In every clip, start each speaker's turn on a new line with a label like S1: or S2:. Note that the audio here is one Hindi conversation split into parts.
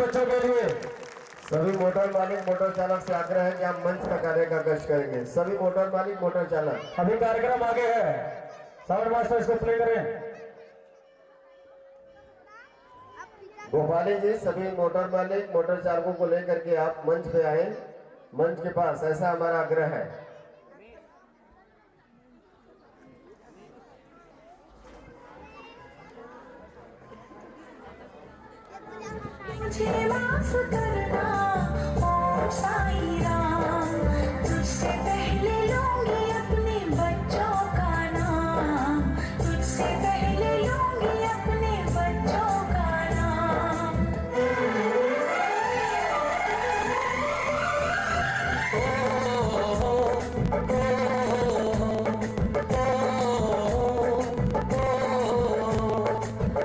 S1: बच्चों के लिए सभी मोटर मालिक मोटर चालक से आग्रह है कि आप मंच तक आने का कष्ट करेंगे। सभी मोटर मालिक मोटर चालक,
S2: अभी कार्यक्रम आगे है, साउंड मास्टर इसको प्ले करें।
S1: गोपाली जी, सभी मोटर मालिक मोटर चालकों को लेकर के आप मंच पे आए, मंच के पास, ऐसा हमारा आग्रह है।
S3: मुझे माफ करना ओ साईं राम, तुझसे पहले लूंगी अपने बच्चों का नाम, तुझसे पहले लूंगी अपने बच्चों का नाम।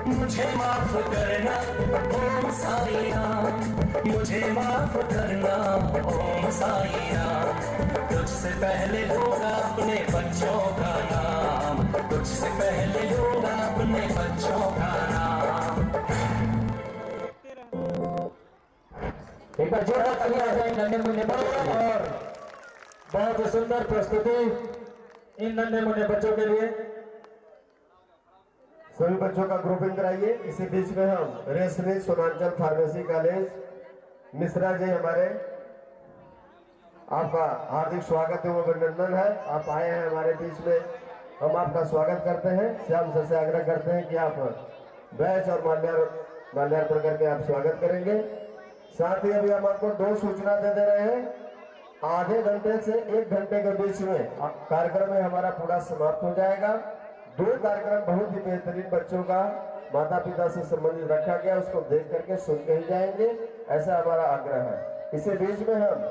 S4: मुझे माफ करना ओम साईं राम, मुझे माफ करना ओम साईं राम, तुझसे पहले लूंगा अपने बच्चों का नाम, तुझसे पहले लूंगा अपने बच्चों का नाम।
S2: एक बार जोरदार तालियां हो जाए नन्हे मुन्ने बच्चों के लिए। और बहुत ही सुंदर प्रस्तुति इन नन्हे मुन्ने बच्चों के लिए।
S1: सभी बच्चों का ग्रुपिंग कराइए। इसी बीच में हम रेशमी सोनांचल फार्मेसी कॉलेज मिश्रा जी हमारे, आपका हार्दिक स्वागत एवं अभिनंदन है। आप आए हैं हमारे बीच में, हम आपका स्वागत करते हैं। श्याम सर से आग्रह करते हैं कि आप बैच और माल्यार्पण करके आप स्वागत करेंगे। साथ ही अभी हम आपको 2 सूचना दे रहे हैं। आधे घंटे से 1 घंटे के बीच में कार्यक्रम में हमारा पूरा समाप्त हो जाएगा। 2 कार्यक्रम बहुत ही बेहतरीन बच्चों का माता पिता से संबंधित रखा गया, उसको देख करके सुन के ही जाएंगे, ऐसा हमारा आग्रह है। इसी बीच में हम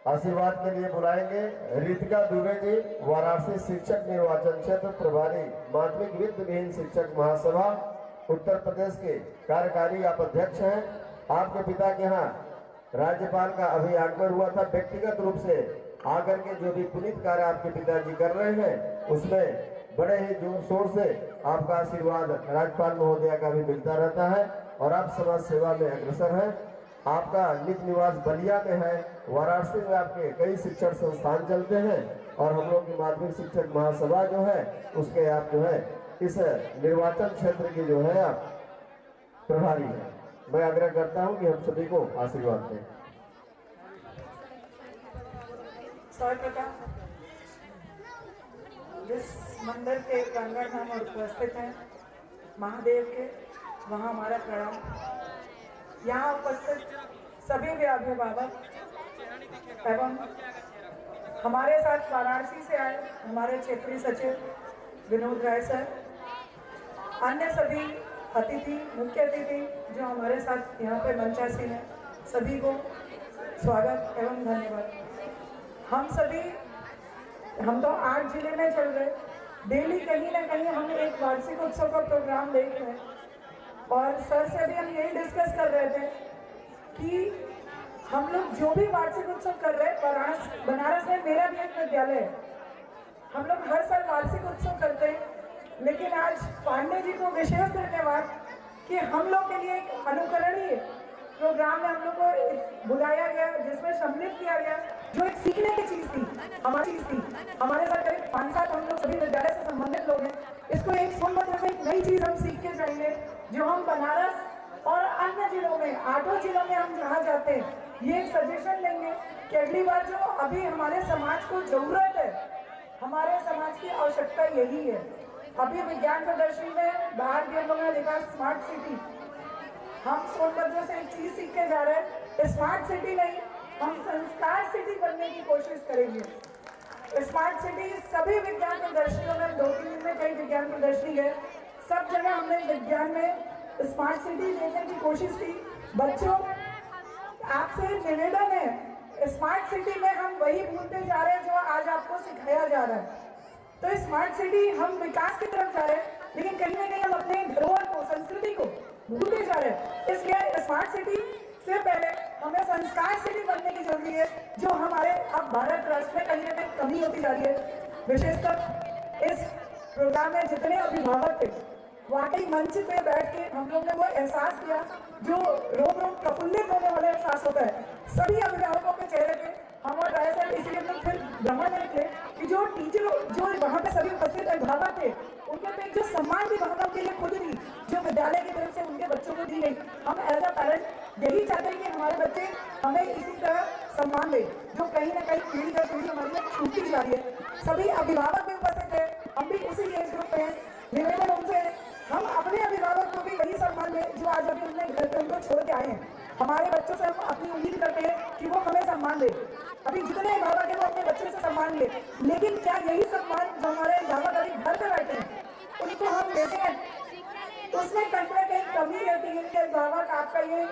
S1: आशीर्वाद के लिए बुलाएंगे रितिका दुबे जी, वाराणसी शिक्षक निर्वाचन क्षेत्र प्रभारी, माध्यमिक वित्त विहीन शिक्षक महासभा उत्तर प्रदेश के कार्यकारी आप अध्यक्ष हैं। आपके पिता के यहाँ राज्यपाल का अभी आगमन हुआ था, व्यक्तिगत रूप से आकर के जो भी पुनीत कार्य आपके पिताजी कर रहे हैं उसमें बड़े ही जोर शोर से आपका आशीर्वाद राज्यपाल महोदया का भी मिलता रहता है और आप समाज सेवा में अग्रसर हैं। आपका निज निवास बलिया में है, वाराणसी में आपके कई शिक्षण संस्थान चलते हैं और हम लोग की माध्यमिक शिक्षक महासभा जो है उसके आप जो है इस निर्वाचन क्षेत्र की जो है आप प्रभारी है। मैं आग्रह करता हूं कि हम सभी को आशीर्वाद दें।
S5: सर्वप्रथम जिस मंदिर के प्रांगण में हम उपस्थित हैं महादेव के, वहाँ हमारा प्रणाम। यहाँ उपस्थित सभी भी अभिभावक एवं हमारे साथ वाराणसी से आए हमारे क्षेत्रीय सचिव विनोद राय सर, अन्य सभी अतिथि, मुख्य अतिथि जो हमारे साथ यहाँ पे मंचासीन हैं, सभी को स्वागत एवं धन्यवाद। हम तो 8 जिले में चल रहे, डेली कहीं ना कहीं हम एक वार्षिक उत्सव का प्रोग्राम देख रहे हैं और सर से भी हम यही डिस्कस कर रहे थे कि हम लोग जो भी वार्षिक उत्सव कर रहे हैं, बनारस में मेरा भी एक विद्यालय है, हम लोग हर साल वार्षिक उत्सव करते हैं, लेकिन आज पांडे जी को विशेष धन्यवाद कि हम लोग के लिए एक अनुकरणीय प्रोग्राम में हम लोग को बुलाया गया, जिसमें सम्मिलित किया गया, जो एक सीखने की चीज थी, हमारे साथ करीब 5-7 हम लोग सभी विद्यालय से संबंधित लोग हैं। इसको एक सोनभद्र से एक नई चीज हम सीख के जाएंगे, जो हम बनारस और अन्य जिलों में 8 जिलों में हम जहाँ जाते हैं, ये एक सजेशन लेंगे कि अगली बार जो अभी हमारे समाज को जरूरत है, हमारे समाज की आवश्यकता यही है। अभी विज्ञान प्रदर्शनी में बाहर भी हम लोगों ने देखा स्मार्ट सिटी, हम सोनभद्र से एक चीज सीख के जा रहे हैं, स्मार्ट सिटी नहीं, हम संस्कार सिटी बनने की कोशिश करेंगे। स्मार्ट सिटी सभी विज्ञान प्रदर्शनियों में 2-3 दिन में कई विज्ञान प्रदर्शनी है, सब जगह हमने विज्ञान में स्मार्ट सिटी देखने की कोशिश की। बच्चों, आपसे निवेदन है, स्मार्ट सिटी में हम वही भूलते जा रहे हैं जो आज आपको सिखाया जा रहा है। तो स्मार्ट सिटी हम विकास की तरफ जा रहे हैं, लेकिन कहीं ना कहीं हम अपने धरोहर को, संस्कृति को भूलते जा रहे हैं। इसलिए स्मार्ट सिटी से पहले हमें संस्कार सिटी बनने की जरूरी है, जो हमारे अब भारत राष्ट्र में कहीं ना कहीं कमी होती जा रही है। विशेषकर इस प्रोग्राम में जितने अभिभावक थे, वाकई मंच पे बैठ के हम लोग ने वो एहसास किया जो रोम रोम प्रफुल्लित होने वाला एहसास होता है सभी अभिभावकों के चेहरे पे। हम और राय साहब इसीलिए हम फिर भ्रमण में निकले कि जो टीचर, जो वहाँ पे सभी उपस्थित अभिभावक थे, उनके पे जो सम्मान की भावना उनके लिए खुद थी, जो विद्यालय की तरफ से उनके बच्चों को दी गई। हम एज अ पेरेंट यही चाहते हैं कि हमारे बच्चे हमें इसी तरह सम्मान दे, जो कहीं ना कहीं पीढ़ी दर पीढ़ी हमारी छूटती जा रही है। सभी अभिभावक भी उपस्थित है, हम भी उसी एज ग्रुप में हैं। निवेदन उनसे हम अपने अभिभावक को भी वही सम्मान दें जो आज अभी उन्हें घर पे उनको छोड़ के आए हैं। हमारे बच्चों से हम अपनी उम्मीद करते हैं कि वो हमें सम्मान दे। अभी जितने अभिभावक हैं वो अपने बच्चों से सम्मान ले, लेकिन क्या यही सम्मान जो हमारे अभिभावक अभी घर पे बैठे हैं उनको हम देते हैं? तो उसमें कहीं ना कहीं कमी रहती है कि अभिभावक आपका ये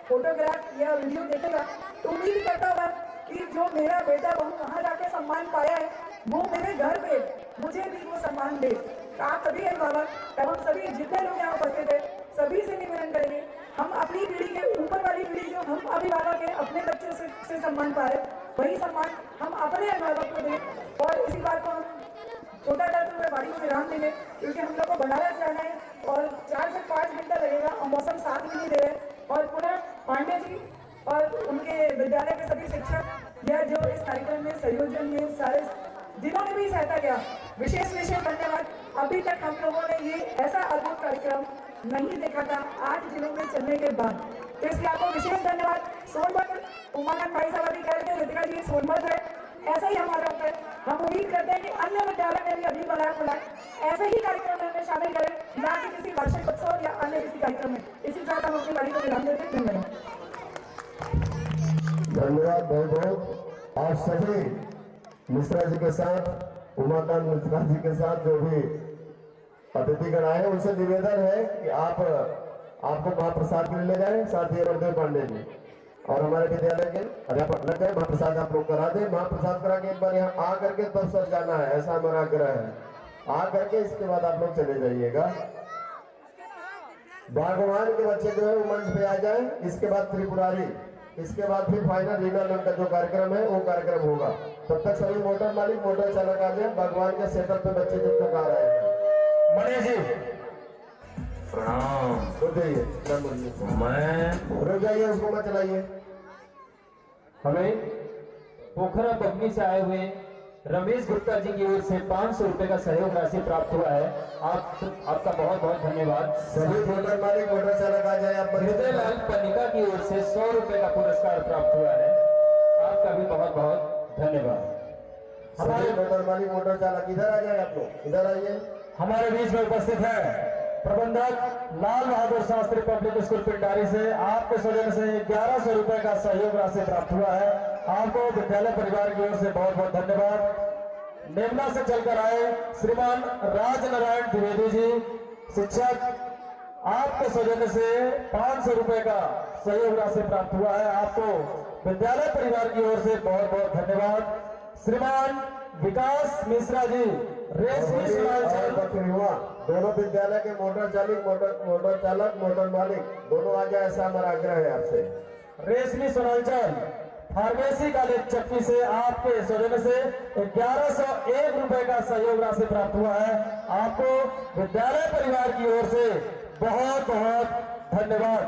S5: फोटोग्राफ या वीडियो देखेगा तो उम्मीद करता होगा कि जो मेरा बेटा बहू वहाँ जाके सम्मान पाया है, वो मेरे घर पे मुझे भी वो सम्मान दे। आप सभी अभिभावक एवं सभी जितने लोग यहाँ उपस्थित है, सभी से निवेदन करेंगे, हम अपनी पीढ़ी के ऊपर वाली पीढ़ी जो हम अभिभावक है अपने बच्चों से सम्मान पाए, वही सम्मान हम अपने अभिभावक को दें। और इसी बात को हम छोटा करते हुए वाणी को विराम देंगे, क्योंकि हम लोग को बनारस जाना है और 4 से 5 घंटा लगेगा और मौसम साथ भी नहीं दे रहे। और पुनः पांडे जी और उनके विद्यालय के सभी शिक्षक या जो इस कार्यक्रम में संयोजन में सारे जिन्होंने भी सहायता किया, विशेष धन्यवाद। अभी तक हम लोगों ने ये ऐसा अद्भुत कार्यक्रम नहीं देखा था 8 जिलों में चलने के बाद, तो इसलिए आपको विशेष धन्यवाद। सोनभद्र, उमाकांत भाई साहब अभी कह रहे थे रितिका जी सोनभद्र है, ऐसा ही हमारा होता है। हम उम्मीद करते हैं कि अन्य विद्यालय में भी अभी बुलाए ऐसे ही कार्यक्रम में शामिल करें, ना कि किसी वार्षिक उत्सव या अन्य किसी कार्यक्रम में। इसी साथ हम अपनी वाणी को विराम देते हैं।
S1: धन्यवाद बहुत बहुत। आप सभी मिश्रा जी के साथ, उमाकांत मिश्रा जी के साथ जो भी अतिथिगण आए, उनसे निवेदन है कि आपको महाप्रसाद के लिए ले जाए, साथ ही अमरदेव पांडे जी और हमारे विद्यालय के अध्यापक न करें, महाप्रसाद आप लोग करा दें। महाप्रसाद करा के एक बार यहाँ आ करके तब सर जाना है, ऐसा हमारा आग्रह है। आ करके इसके बाद आप लोग चले जाइएगा। भगवान के बच्चे जो है वो मंच पे आ जाए। इसके बाद त्रिपुरारी इसके बाद फिर फाइनल रीनल उनका जो कार्यक्रम है वो कार्यक्रम होगा। तब तक सभी मोटर मालिक मोटर चालक आ जाए। भगवान के सेटअप पे बच्चे जब तक आ रहे हैं।
S2: मणि जी
S4: प्रणाम।
S1: रुक जाइए, ना बोलिए,
S4: मैं
S1: रुक जाइए, उसको मत चलाइए।
S2: हमें पोखरा बगनी से आए हुए रमेश गुप्ता जी की ओर से 500 रुपए का सहयोग राशि प्राप्त हुआ है। आपका बहुत बहुत धन्यवाद।
S1: सभी मोटर मालिक मोटर चालक आ जाए। आप
S2: हृदय लाल पनिका की ओर से 100 रुपए का पुरस्कार प्राप्त हुआ है। आपका भी बहुत बहुत धन्यवाद।
S1: सभी मोटर मालिक मोटर चालक इधर आ जाए। आप लोग इधर आइए।
S2: हमारे बीच में उपस्थित है प्रबंधक लाल बहादुर शास्त्री पब्लिक स्कूल पिंडारी से आपके सौजन्य से 1100 रुपए का सहयोग राशि प्राप्त हुआ है। आपको विद्यालय परिवार की ओर से बहुत बहुत धन्यवाद। नेमना से चलकर आए श्रीमान राज नारायण द्विवेदी जी शिक्षक, आपके सौजन्य से 500 रुपए का सहयोग राशि प्राप्त हुआ है। आपको विद्यालय परिवार की ओर से बहुत बहुत धन्यवाद। श्रीमान विकास मिश्रा जी रेशमी
S1: और युवा दोनों विद्यालय के मोटर चालक मोटर मालिक दोनों आ जाए, ऐसा हमारा आग्रह है आपसे।
S2: रेशमी सोनांचल फार्मेसी कॉलेज चक्की से आपके सौजन्य से 1101 रुपए का सहयोग राशि प्राप्त हुआ है। आपको विद्यालय परिवार की ओर से बहुत बहुत धन्यवाद।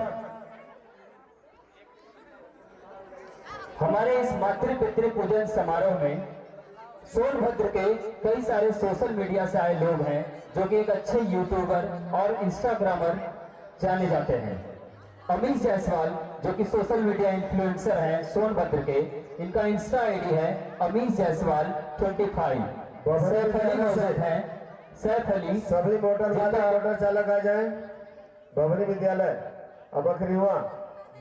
S2: हमारे इस मातृ पितृ पूजन समारोह में सोनभद्र के कई सारे सोशल मीडिया से आए लोग हैं जो कि एक अच्छे यूट्यूबर और इंस्टाग्रामर जाने जाते हैं। अमीश जायसवाल जो कि सोशल मीडिया इन्फ्लुएंसर हैं सोनभद्र के, इनका इंस्टा आईडी है अमीश जायसवाल 25। सैफ अली मौजूद हैं। सैफ अली
S1: सभी मोटर मालिक मोटर चालक आ जाए। बबरी विद्यालय अब अखरीवा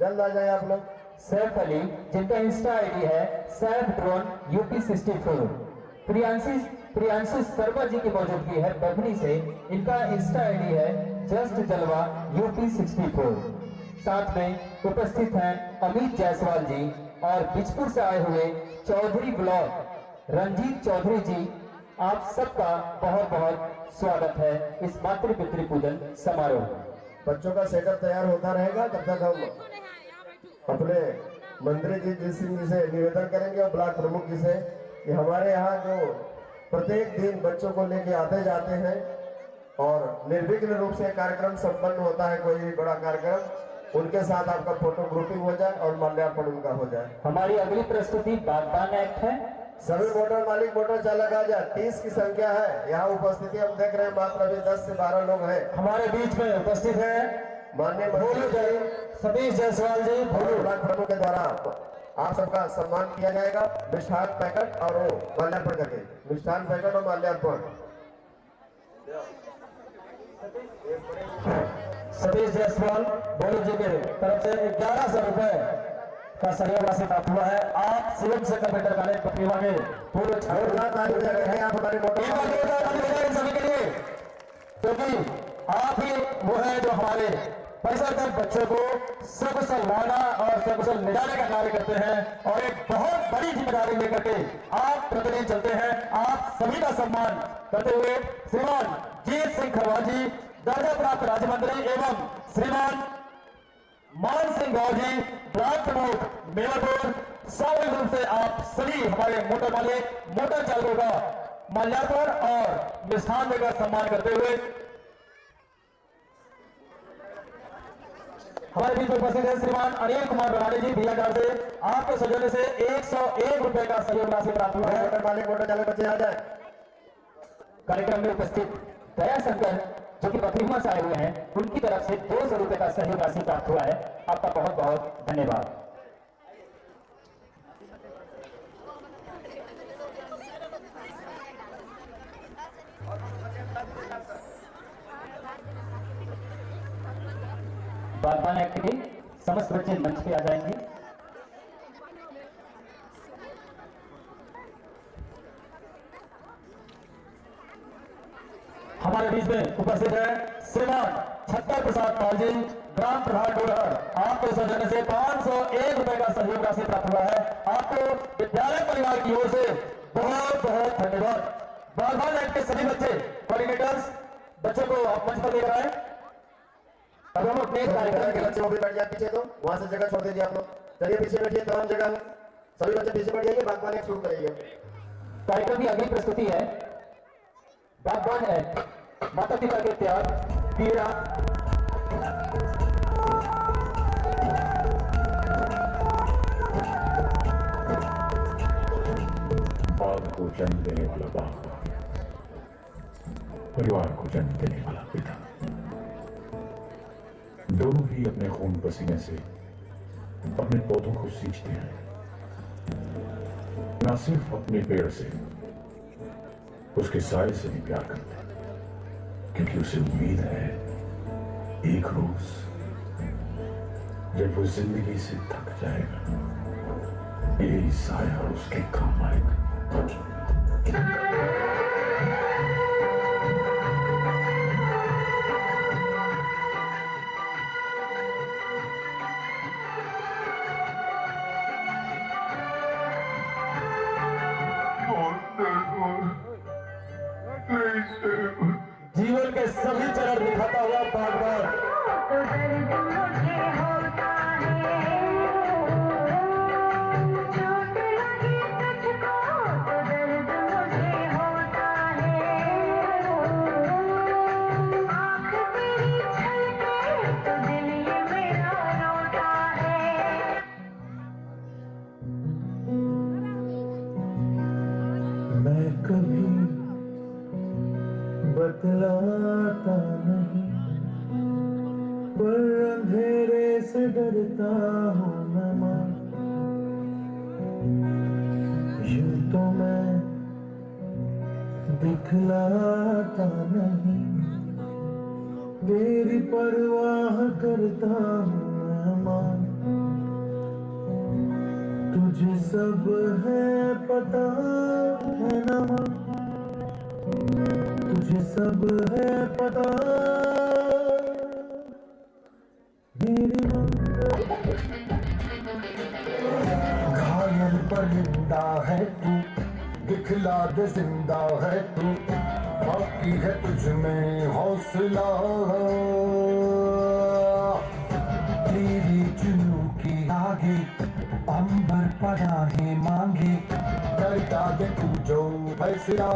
S1: जल्द आ जाए आप लोग।
S2: सैफ अली जिनका इंस्टा आईडी है सैफ ड्रोन यूपी 64। प्रियांशी शर्मा जी की मौजूदगी है बगनी से, इनका इंस्टा आईडी है जस्ट जलवा यूपी 64। साथ में उपस्थित हैं अमित जायसवाल जी और बिजपुर से आए हुए चौधरी ब्लॉक रंजीत चौधरी जी। आप सबका बहुत बहुत स्वागत है इस मातृ पितृ पूजन समारोह।
S1: बच्चों का सेटअप तैयार होता रहेगा, तब तक हम अपने मंत्री जी सिंह जी से निवेदन करेंगे और ब्लॉक प्रमुख जी से कि हमारे यहाँ जो प्रत्येक दिन बच्चों को लेके आते जाते हैं और निर्विघ्न रूप से कार्यक्रम संपन्न होता है, कोई भी बड़ा कार्यक्रम, उनके साथ आपका फोटो ग्रुपिंग हो जाए और माल्यार्पण उनका हो जाए।
S2: हमारी अगली प्रस्तुति बागबान एक्ट है।
S1: सभी मोटर मालिक मोटर चालक आ जाए। 30 की संख्या है यहाँ उपस्थिति, हम देख रहे हैं मात्र अभी 10 से 12 लोग हैं।
S2: हमारे बीच में उपस्थित है
S1: माननीय मंत्री जी
S2: सतीश जायसवाल जी
S1: और ब्लॉक प्रमुख के द्वारा आप सबका सम्मान किया जाएगा। मिष्ठान पैकेट और वो माल्यार्पण करके, मिष्ठान पैकेट और माल्यार्पण।
S2: सतीश जायसवाल भोलू जी के तरफ से 1100 रुपए का सहयोग राशि प्राप्त हुआ है। आप शिवम से कंप्यूटर कॉलेज पटरीवा के पूर्व
S1: आप हमारे मोटर
S2: सभी के लिए, क्योंकि आप ही वो है जो हमारे परिसर बच्चों को सकुशल लाना और सकुशल ले जाने का कार्य करते हैं और एक बहुत बड़ी जिम्मेदारी लेकर के आप प्रतिदिन चलते हैं। आप सभी का सम्मान करते हुए श्रीमान जीत सिंह खरवाल जी दर्जा प्राप्त राज्य मंत्री एवं श्रीमान मान सिंह गौर जी ब्लॉक प्रमुख मेयरपुर, स्वाभाविक रूप से आप सभी हमारे मोटर मालिक मोटर चालकों का माल्यार्पण और मिष्ठान देकर सम्मान करते हुए हमारे बीच में उपस्थित है श्रीमान अनिल कुमार रवानी जी बियागार से। आपके सौजन्य से 101 रुपए का सहयोग राशि प्राप्त हुआ है।
S1: मोटर मालिक मोटर चालक बच्चे आ जाए।
S2: कार्यक्रम में उपस्थित दया शंकर जो कि बकरीमा से आए हुए हैं, उनकी तरफ से 200 रुपए का सहयोग राशि प्राप्त हुआ है। आपका बहुत बहुत धन्यवाद। बागबान एक्ट के समस्त बच्चे मंच पे आ जाएंगे। हमारे बीच में उपस्थित है श्रीमान छत्तर प्रसाद पाल जी ग्राम प्रधान डोडहर। आपको सौजन्य से 501 रुपए का सहयोग राशि प्राप्त हुआ है। आपको विद्यालय परिवार की ओर से बहुत बहुत धन्यवाद। बागबान एक्ट के सभी बच्चे कोऑर्डिनेटर्स बच्चों को आप मंच पर लेकर आए। अब हम अपने कार्यक्रम
S1: के बच्चे वो भी बैठ जाए पीछे, तो वहां से जगह छोड़ दीजिए आप लोग। चलिए पीछे बैठिए, तमाम जगह सभी बच्चे पीछे बैठ जाइए, बागबान एक शुरू करिए।
S2: कार्यक्रम की अगली प्रस्तुति है बागबान है माता पिता के त्याग पीड़ा
S6: बाग को जन्म देने वाला बागबान, परिवार को जन्म देने वाला पिता, दोनों ही अपने खून पसीने से अपने पौधों को सींचते हैं, न सिर्फ अपने पेड़ से, उसके साए से भी प्यार करते हैं, क्योंकि उसे उम्मीद है एक रोज जब वो जिंदगी से थक जाएगा, यही साया उसके काम आएगा।
S2: जीवन के सभी चरण दिखाता हुआ बागबान
S3: तो दर्द मुझे होता है, चोट लगी तुझको तो दर्द मुझे होता है, आँख तेरी छलके तो दिल ये मेरा रोता है।
S6: मैं कभी बतलाता नहीं, पर अंधेरे से डरता हूँ मैं माँ। यूं तो मैं दिखलाता नहीं, तेरी परवाह करता हूँ मैं माँ। तुझे सब है पता है ना माँ, तुझे सब है पता मेरी माँ। घायल परिंदा है तू, दिखला दे जिंदा है तू, बाकी है तुझ में हौसला। तेरी चुनू की आगे अंबर पड़ा है मांगे, करता दे तू जो फैसला।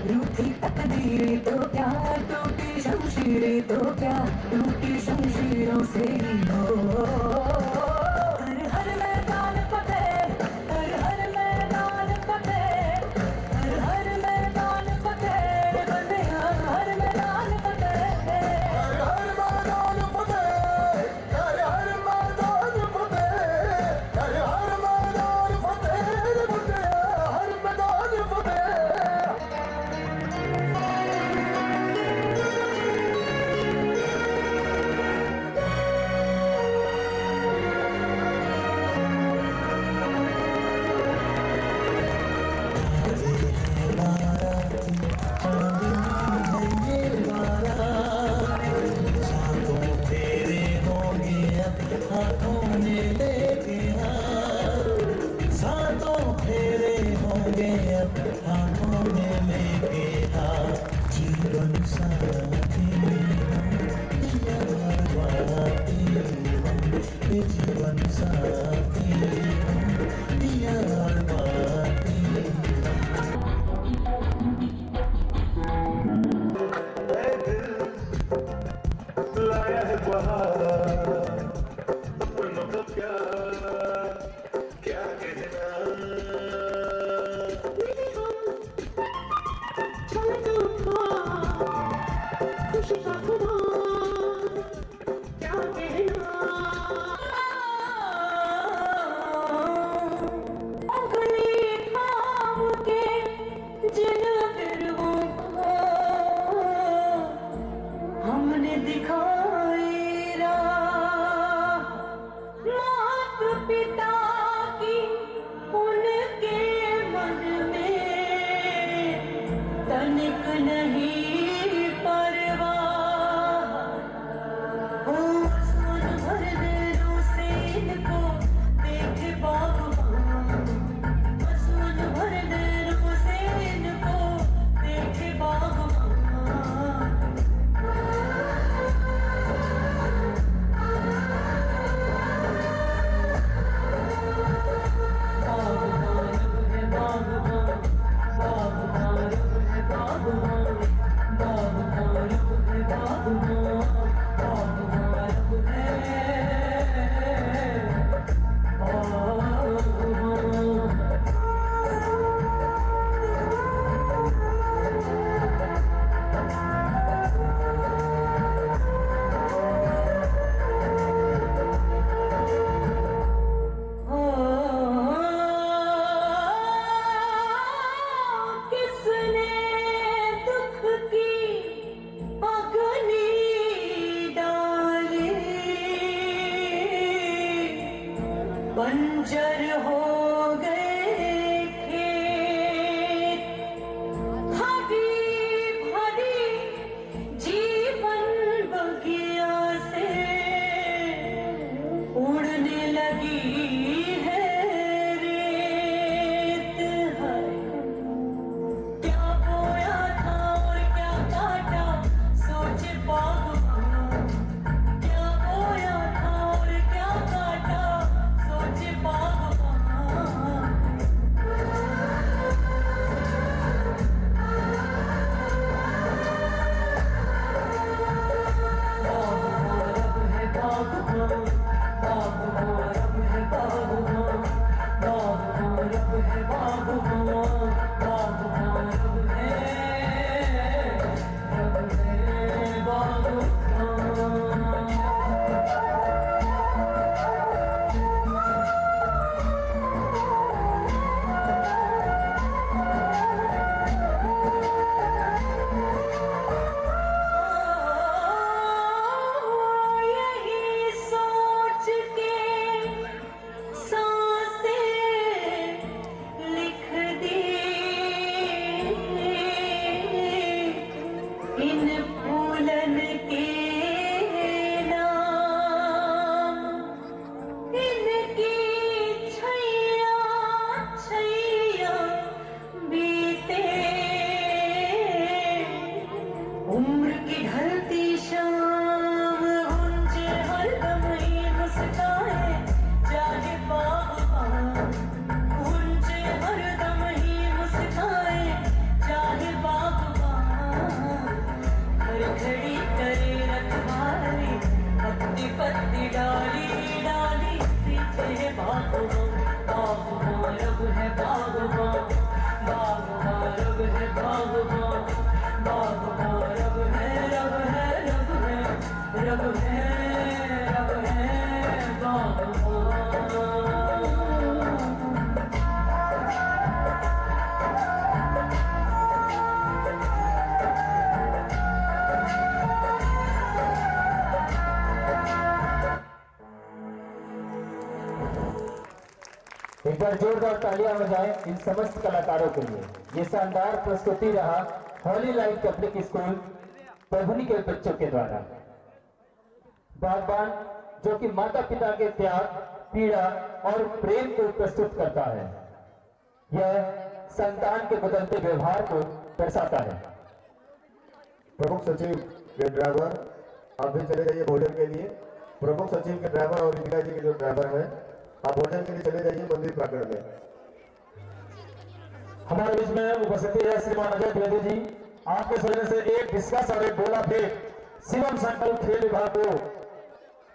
S3: रूठी तकदीरें तो क्या, टूटी शमशीरें तो क्या, टूटी शमशीरों से ही हो। हर हर मैदान फतेह, हर हर मैदान फतेह, हर हर मैदान फतेह, बंदे हर मैदान फतेह।
S6: हर हर मैदान फतेह, हर हर मैदान फतेह, हर हर मैदान फतेह, हर मैदान फतेह। जीवन साथी यार बाती। लाया है बहार, मतलब क्या कहना।
S3: बंजर हो गए खेत, हरी भरी जीवन बगिया से उड़ने लगी है रेत। हाय, क्या बोया था और क्या काटा सोच बागबान, क्या बोया था और क्या काटा सोच बागबान। बागबान है बागबान, बागबान है बागबान, बागबान है बागबान, बागबान है बागबान। यही सोच के सांसें लिख दी इन फूलन के नाम, इनकी छैया छैया बीते। उम्र की ढलती शाम गुंजे हरदम ही मुस्काए चाहे बागबान, गुंजे हरदम ही मुस्काए चाहे बागबान। हर घड़ी करे रखवाली पत्ती पत्ती डाली डाली सींचे बागबान। बागबान रब है बागबान, बागबान रब है बागबान, बागबान रब है रब है रब है रब है रब है बागबान।
S2: एक बार जोरदार तालियां बजाएं इन समस्त कलाकारों के लिए। ये शानदार प्रस्तुति रहा हॉली लाइट पब्लिक स्कूल परभनी के बच्चों के द्वारा। बागबान जो कि माता पिता के त्याग, पीड़ा और प्रेम को प्रस्तुत करता है। यह संतान के बदलते व्यवहार को दर्शाता है।
S1: प्रमुख सचिव के ड्राइवर आप भी चले जाइए भोजन के लिए। प्रमुख सचिव के ड्राइवर और रितिका जी के जो ड्राइवर हैं आप भोजन के लिए चले जाइए मंदिर प्रांगण में।
S2: हमारे बीच में उपस्थित है श्रीमान अजय द्विवेदी जी। आपके सौजन्य से एक डिस्कस और एक गोला फेंक शिवम संकल्प खेल विभाग को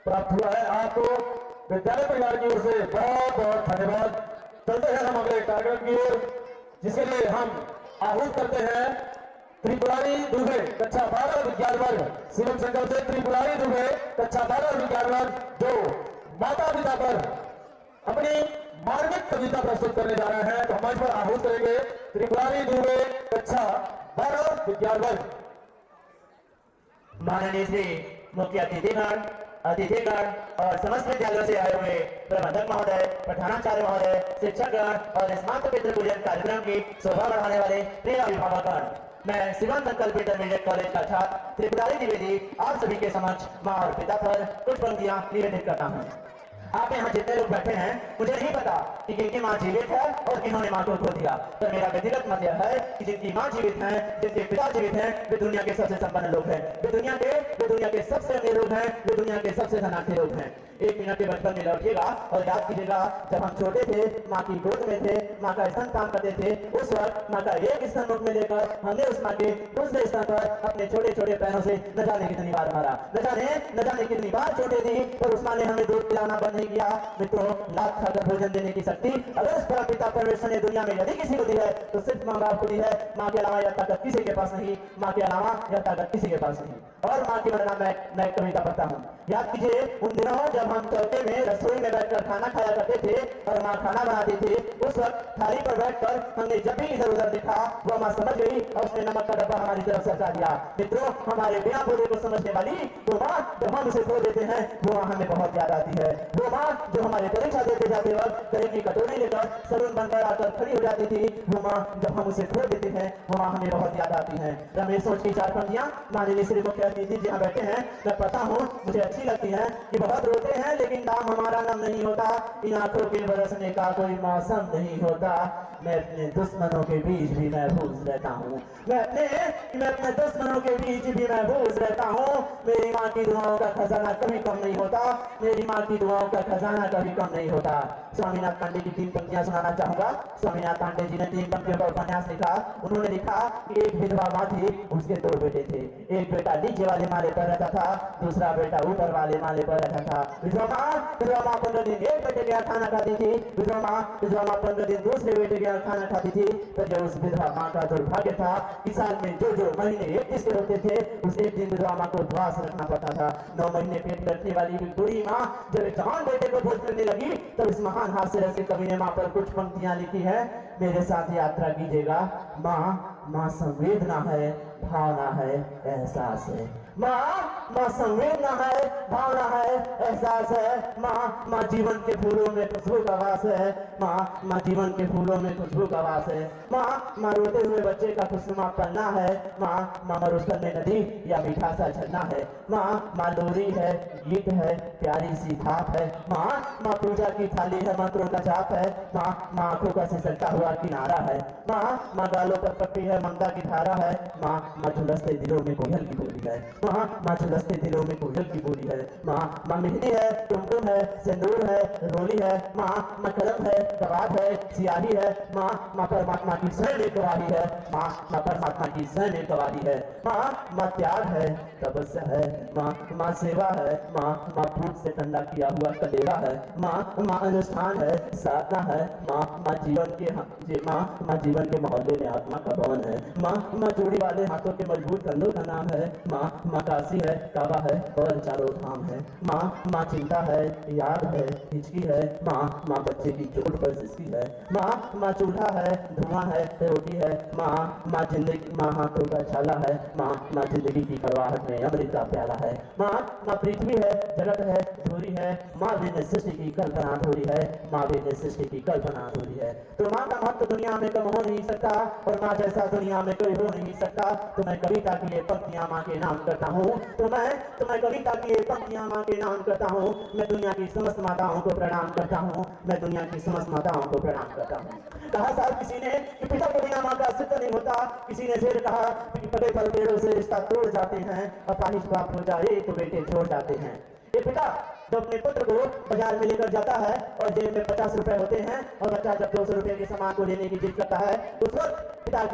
S2: प्राप्त हुआ है। आपको विद्यालय परिवार की ओर से बहुत बहुत धन्यवाद। चलते हैं हम अगले कार्यक्रम की ओर, जिसके लिए हम आहूत करते हैं त्रिपुरारी दुबे कक्षा 12 विज्ञान वर्ग, शिवम संकल्प से त्रिपुरारी दुबे कक्षा 12 विज्ञान वर्ग, जो माता पिता पर अपनी मार्मिक कविता प्रस्तुत करने जा रहे हैं। तो हम मंच पर आहूत करेंगे त्रिपुरारी दुबे कक्षा 12 विज्ञान वर्ग।
S7: माननीय श्री मुख्य अतिथिगण और समस्त विद्यालयों से आए हुए प्रबंधक महोदय, प्रधानाचार्य महोदय, शिक्षकगण और स्मार्ट पितृ पूजन कार्यक्रम की शोभा बढ़ाने वाले प्रिय अभिभावकगण, मैं शिवम संकल्प इंटरमीडिएट कॉलेज का छात्र त्रिपुरारी द्विवेदी आप सभी के समक्ष माँ और पिता पर कुछ पंक्तियां निवेदित करता हूँ। आप यहाँ जितने लोग बैठे हैं, मुझे नहीं पता कि किनकी माँ जीवित है और किन्होंने माँ को खो दिया, पर मेरा व्यक्तिगत मत यह है कि जिनकी माँ जीवित हैं, जिनके पिता जीवित हैं, वे दुनिया के सबसे संपन्न लोग हैं, वे दुनिया के सबसे अमीर लोग हैं, वे दुनिया के सबसे धनाढ्य लोग हैं। एक मिनट के बचपन में लौटिएगा और याद कीजिएगा, जब हम छोटे थे, माँ की गोद में थे, माँ का स्तन काम करते थे, उस वक्त माँ का एक स्तन मुख में लेकर हमने उस माँ के दूसरे स्तन पर अपने छोटे छोटे पैरों से न जाने कितनी बार मारा, न जाने कितनी बार चोटें दी, पर उस माँ ने हमें दूध पिलाना बंद नहीं किया। मित्रों, लात खाकर भोजन देने की शक्ति अगर उस पिता परमेश्वर ने दुनिया में यदि किसी को दी है तो सिर्फ माँ बाप को दी है। माँ के अलावा यह ताकत किसी के पास नहीं, माँ के अलावा यह ताकत किसी के पास नहीं। और माँ की वरना मैं कविता पढ़ता हूँ। याद कीजिए उन दिनों जब हम चौके में रसोई में बैठकर खाना खाया करते थे और माँ खाना बनाती थी, उस वक्त थाली पर बैठकर हमने जब भी इधर उधर देखा, वो माँ समझ गई और उसने नमक का डब्बा हमारी तरफ से हटा दिया। मित्रों, हमारे बिना बोले को समझने वाली वो माँ जब हम उसे खो देते हैं, वो माँ हमें बहुत याद आती है। वो वो माँ जो हमारे परीक्षा देते जाते वक्त दही की कटोरी लेकर सलून बनकर आकर खड़ी हो जाती थी, वो माँ जब हम उसे खो देते हैं वो माँ हमें बहुत याद आती है। रमेश सोच की 4 पंक्तियां माननीय श्री मुख्य अतिथि जी यहाँ बैठे हैं, मैं पता हूँ मुझे अच्छी लगती है कि बहुत रोते हैं लेकिन दाम हमारा नम नहीं होता, इन आंखों के बरसने का कोई मौसम नहीं होता, मैं अपने दुश्मनों के बीच भी महफूज रहता हूँ, मैं अपने दुश्मनों के बीच भी महफूज रहता हूँ, मेरी माँ की दुआओं का खजाना कभी कम नहीं होता, मेरी माँ की दुआओं का खजाना कभी कम नहीं होता। स्वामीनाथ पांडे की 3 पंक्तियां सुनाना चाहूंगा। स्वामीनाथ पांडे जी ने 3 पंक्तियों का उपन्यास लिखा। उन्होंने लिखा कि एक विधवा माँ थी, उसके 2 बेटे थे, एक बेटा नीचे वाले माले पर रहता था, दूसरा बेटा ऊपर वाले माले पर रहता था। विधवा माँ 15 दिन एक बेटे के यहाँ खाना खाती थी, विधवा माँ 15 दिन दूसरे बेटे के यहाँ खाना खाती थी। तो जो उस विधवा माँ का दुर्भाग्य था कि साल में जो महीने 21 दिन होते थे, उस एक दिन विधवा माँ को उपवास रखना पड़ता था। 9 महीने पेट में रखने वाली बूढ़ी माँ जब एक जवान बेटे को भोज करने लगी तब इस महान हास्य रसिक कवि ने माँ पर कुछ पंक्तियां लिखी है, मेरे साथ यात्रा कीजिएगा। माँ संवेदना है, भावना है, एहसास है, माँ संवेदना है, भावना है, एहसास है, माँ जीवन के फूलों में खुशबू का वास है, माँ जीवन के फूलों में खुशबू का वास है, माँ रोते हुए बच्चे का खुशनुमा पन्ना है, माँ मरुस्थल में नदी या मीठा सा झरना है, माँ लोरी है, गीत है, प्यारी सी थाप है, माँ पूजा की थाली है, मंत्रों का जाप है, माँ आंखों का सिसकता हुआ किनारा है, माँ गालों पर पट्टी है, ममता की धारा है, माँ झुलसते दिलों में कोयल की बोली है, माँ झुलसते दिलों में कोयल की बोली है, माँ मेहंदी है, टुमटुम है, सिंदूर है, रोली है, माँ कलम है, कबाब है, सियाही है, माँ परमात्मा की स्वयं एक गवाही है, माँ परमात्मा की स्वयं एक गवाही है, माँ त्याग है, तपस्या है, माँ सेवा है, माँ पूछ से ठंडा किया हुआ कलेवा है, माँ अनुष्ठान है, साधना है, माँ जीवन के मोहल्ले में आत्मा का भवन है, माँ चूड़ी वाले हाथों के मजबूत कंधों का नाम है, माँ काशी है, काबा है और चारों धाम है, माँ चिंता है, याद है, हिचकी है, माँ बच्चे की चोट पर सिसकी है, माँ चूल्हा है, धुआं है, रोटी है, माँ जिंदगी, माँ हाथों का छाला है, माँ जिंदगी की करवाहट में अमृत का प्याला है, माँ पृथ्वी है, जगत है, धूरी है, माँ बिन सृष्टि की कल्पना अधूरी है, माँ बिन सृष्टि की कल्पना अधूरी है। तो माँ का महत्व दुनिया में कम हो नहीं सकता और माँ जैसा दुनिया में कोई हो नहीं सकता। तो मैं कविता की ये पंक्तियां माँ के नाम करता हूँ, तो मैं कविता की ये पंक्तियां माँ के नाम करता हूँ। मैं दुनिया की समस्त माताओं को प्रणाम करता हूँ, मैं दुनिया की समस्त माताओं को प्रणाम करता हूँ। कहा साहब किसी ने कि पिता के बिना माँ का अस्तित्व नहीं होता, किसी ने फिर कहा कि पटे फल पेड़ों से रिश्ता तोड़ जाते हैं, अपाहिज बाप हो जाए तो बेटे छोड़ जाते हैं। ये पिता जब अपने पुत्र को बाजार में लेकर जाता है और जेब में 50 रुपए होते हैं और बच्चा जब 200 रुपए के सामान को लेने की जिद करता है, उस वक्त पिता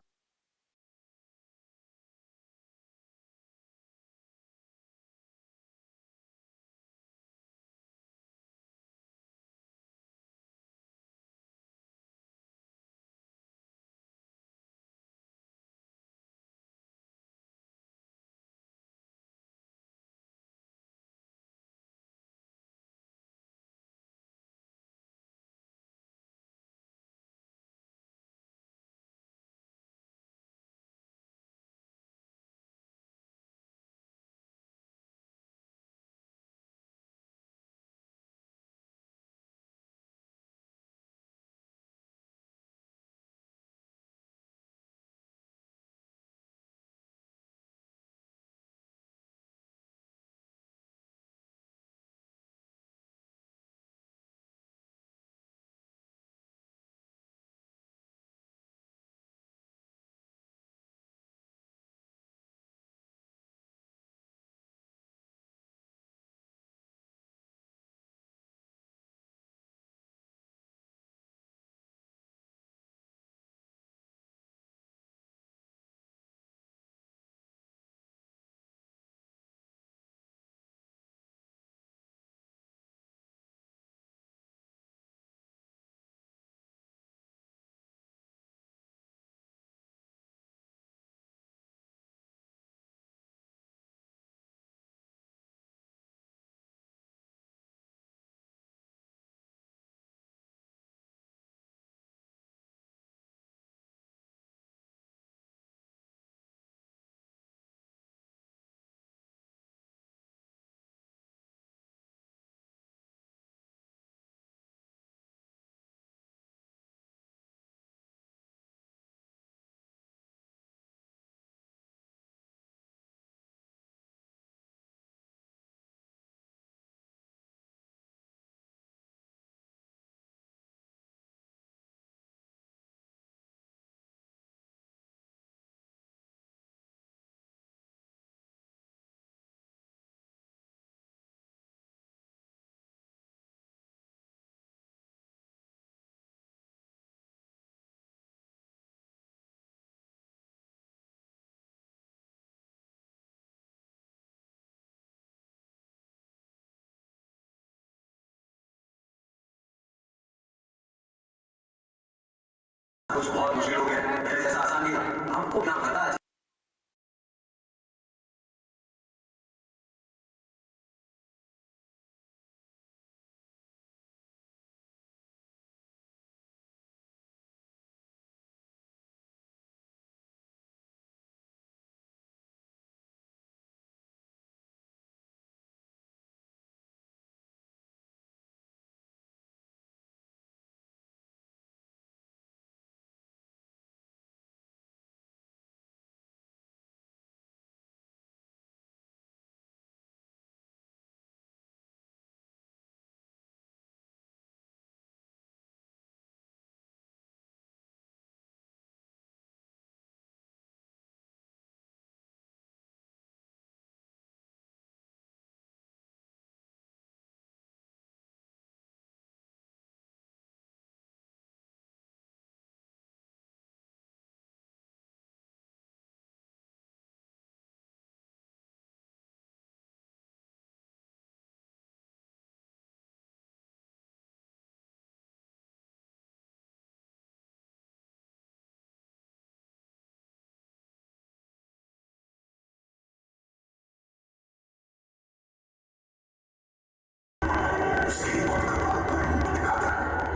S8: कुछ बहुत मुश्किल हो गया, मेरे जैसा आसान नहीं था। हमको क्या पता।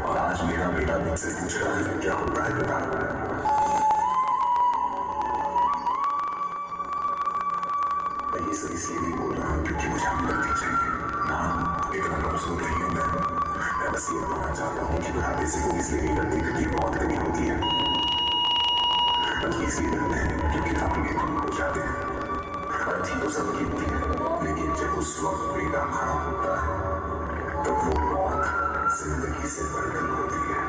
S8: और आज मेरा बेटा मुझसे पूछ रहा है क्या होता है बेटा। मैं ये सब इसलिए नहीं बोल रहा हूँ क्योंकि मुझे हमदर्दी चाहिए। हाँ, इतना कमजोर नहीं हूँ मैं बस ये बताना चाहता हूँ कि बुढ़ापे से कोई इसलिए नहीं डरती क्योंकि बहुत कमी होती है, बल्कि इसलिए डरते हैं क्योंकि अपने हो जाते हैं। अर्थी तो सबकी होती है, लेकिन जब उस वक्त बेटा खड़ा होता है तो वो मौत जिंदगी से बढ़कर होती है।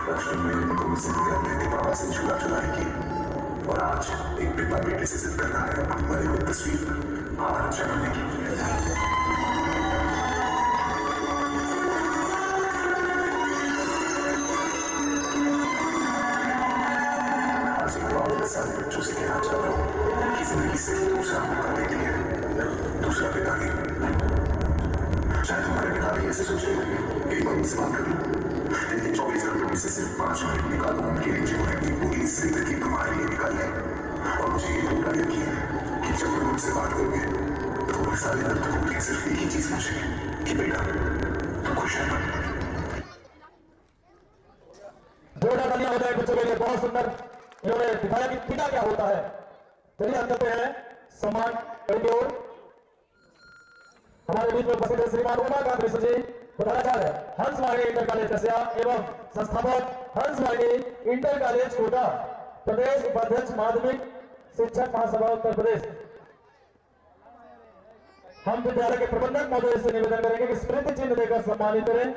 S8: बचपन में तुम जिद करते थे पापा से झूला चलाएगी, और आज एक पिता बेटे से जिद कर रहा है मरे हुए तस्वीर हार चलाने की। आज एक बात मैं सारे बच्चों से कहना चाहता हूँ कि जिंदगी सिर्फ दूसरा मौका देती है, दूसरा पिता नहीं। शायद हमारे पिता भी ऐसे सोच रहे होंगे, एक बार उनसे बात करूं, लेकिन 24 घंटों में से सिर्फ 5 मिनट निकालो उनके लिए जिन्होंने अपनी पूरी जिंदगी तुम्हारे लिए निकाली है। और मुझे ये पूरा यकीन है कि जब तुम उनसे बात करोगे तो वो सारे दर्द भूल के सिर्फ एक ही चीज पूछेंगे कि बेटा तुम खुश है ना।
S2: जोड़ा तालियां हो जाए बच्चों के लिए, बहुत सुंदर इन्होंने दिखाया कि पिता क्या होता है। चलिए हम करते हैं सम्मान की ओर। हमारे बीच में उपस्थित है श्रीमान उमाकांत मिश्र जी, प्रधानाचार्य हंसवाणी इंटर कॉलेज कस्या एवं संस्थापक हंसवाणी इंटर कॉलेज कोटा, प्रदेश उपाध्यक्ष माध्यमिक शिक्षक महासभा उत्तर प्रदेश। हम विद्यालय के प्रबंधक महोदय से निवेदन करेंगे कि स्मृति चिन्ह देकर सम्मानित करें।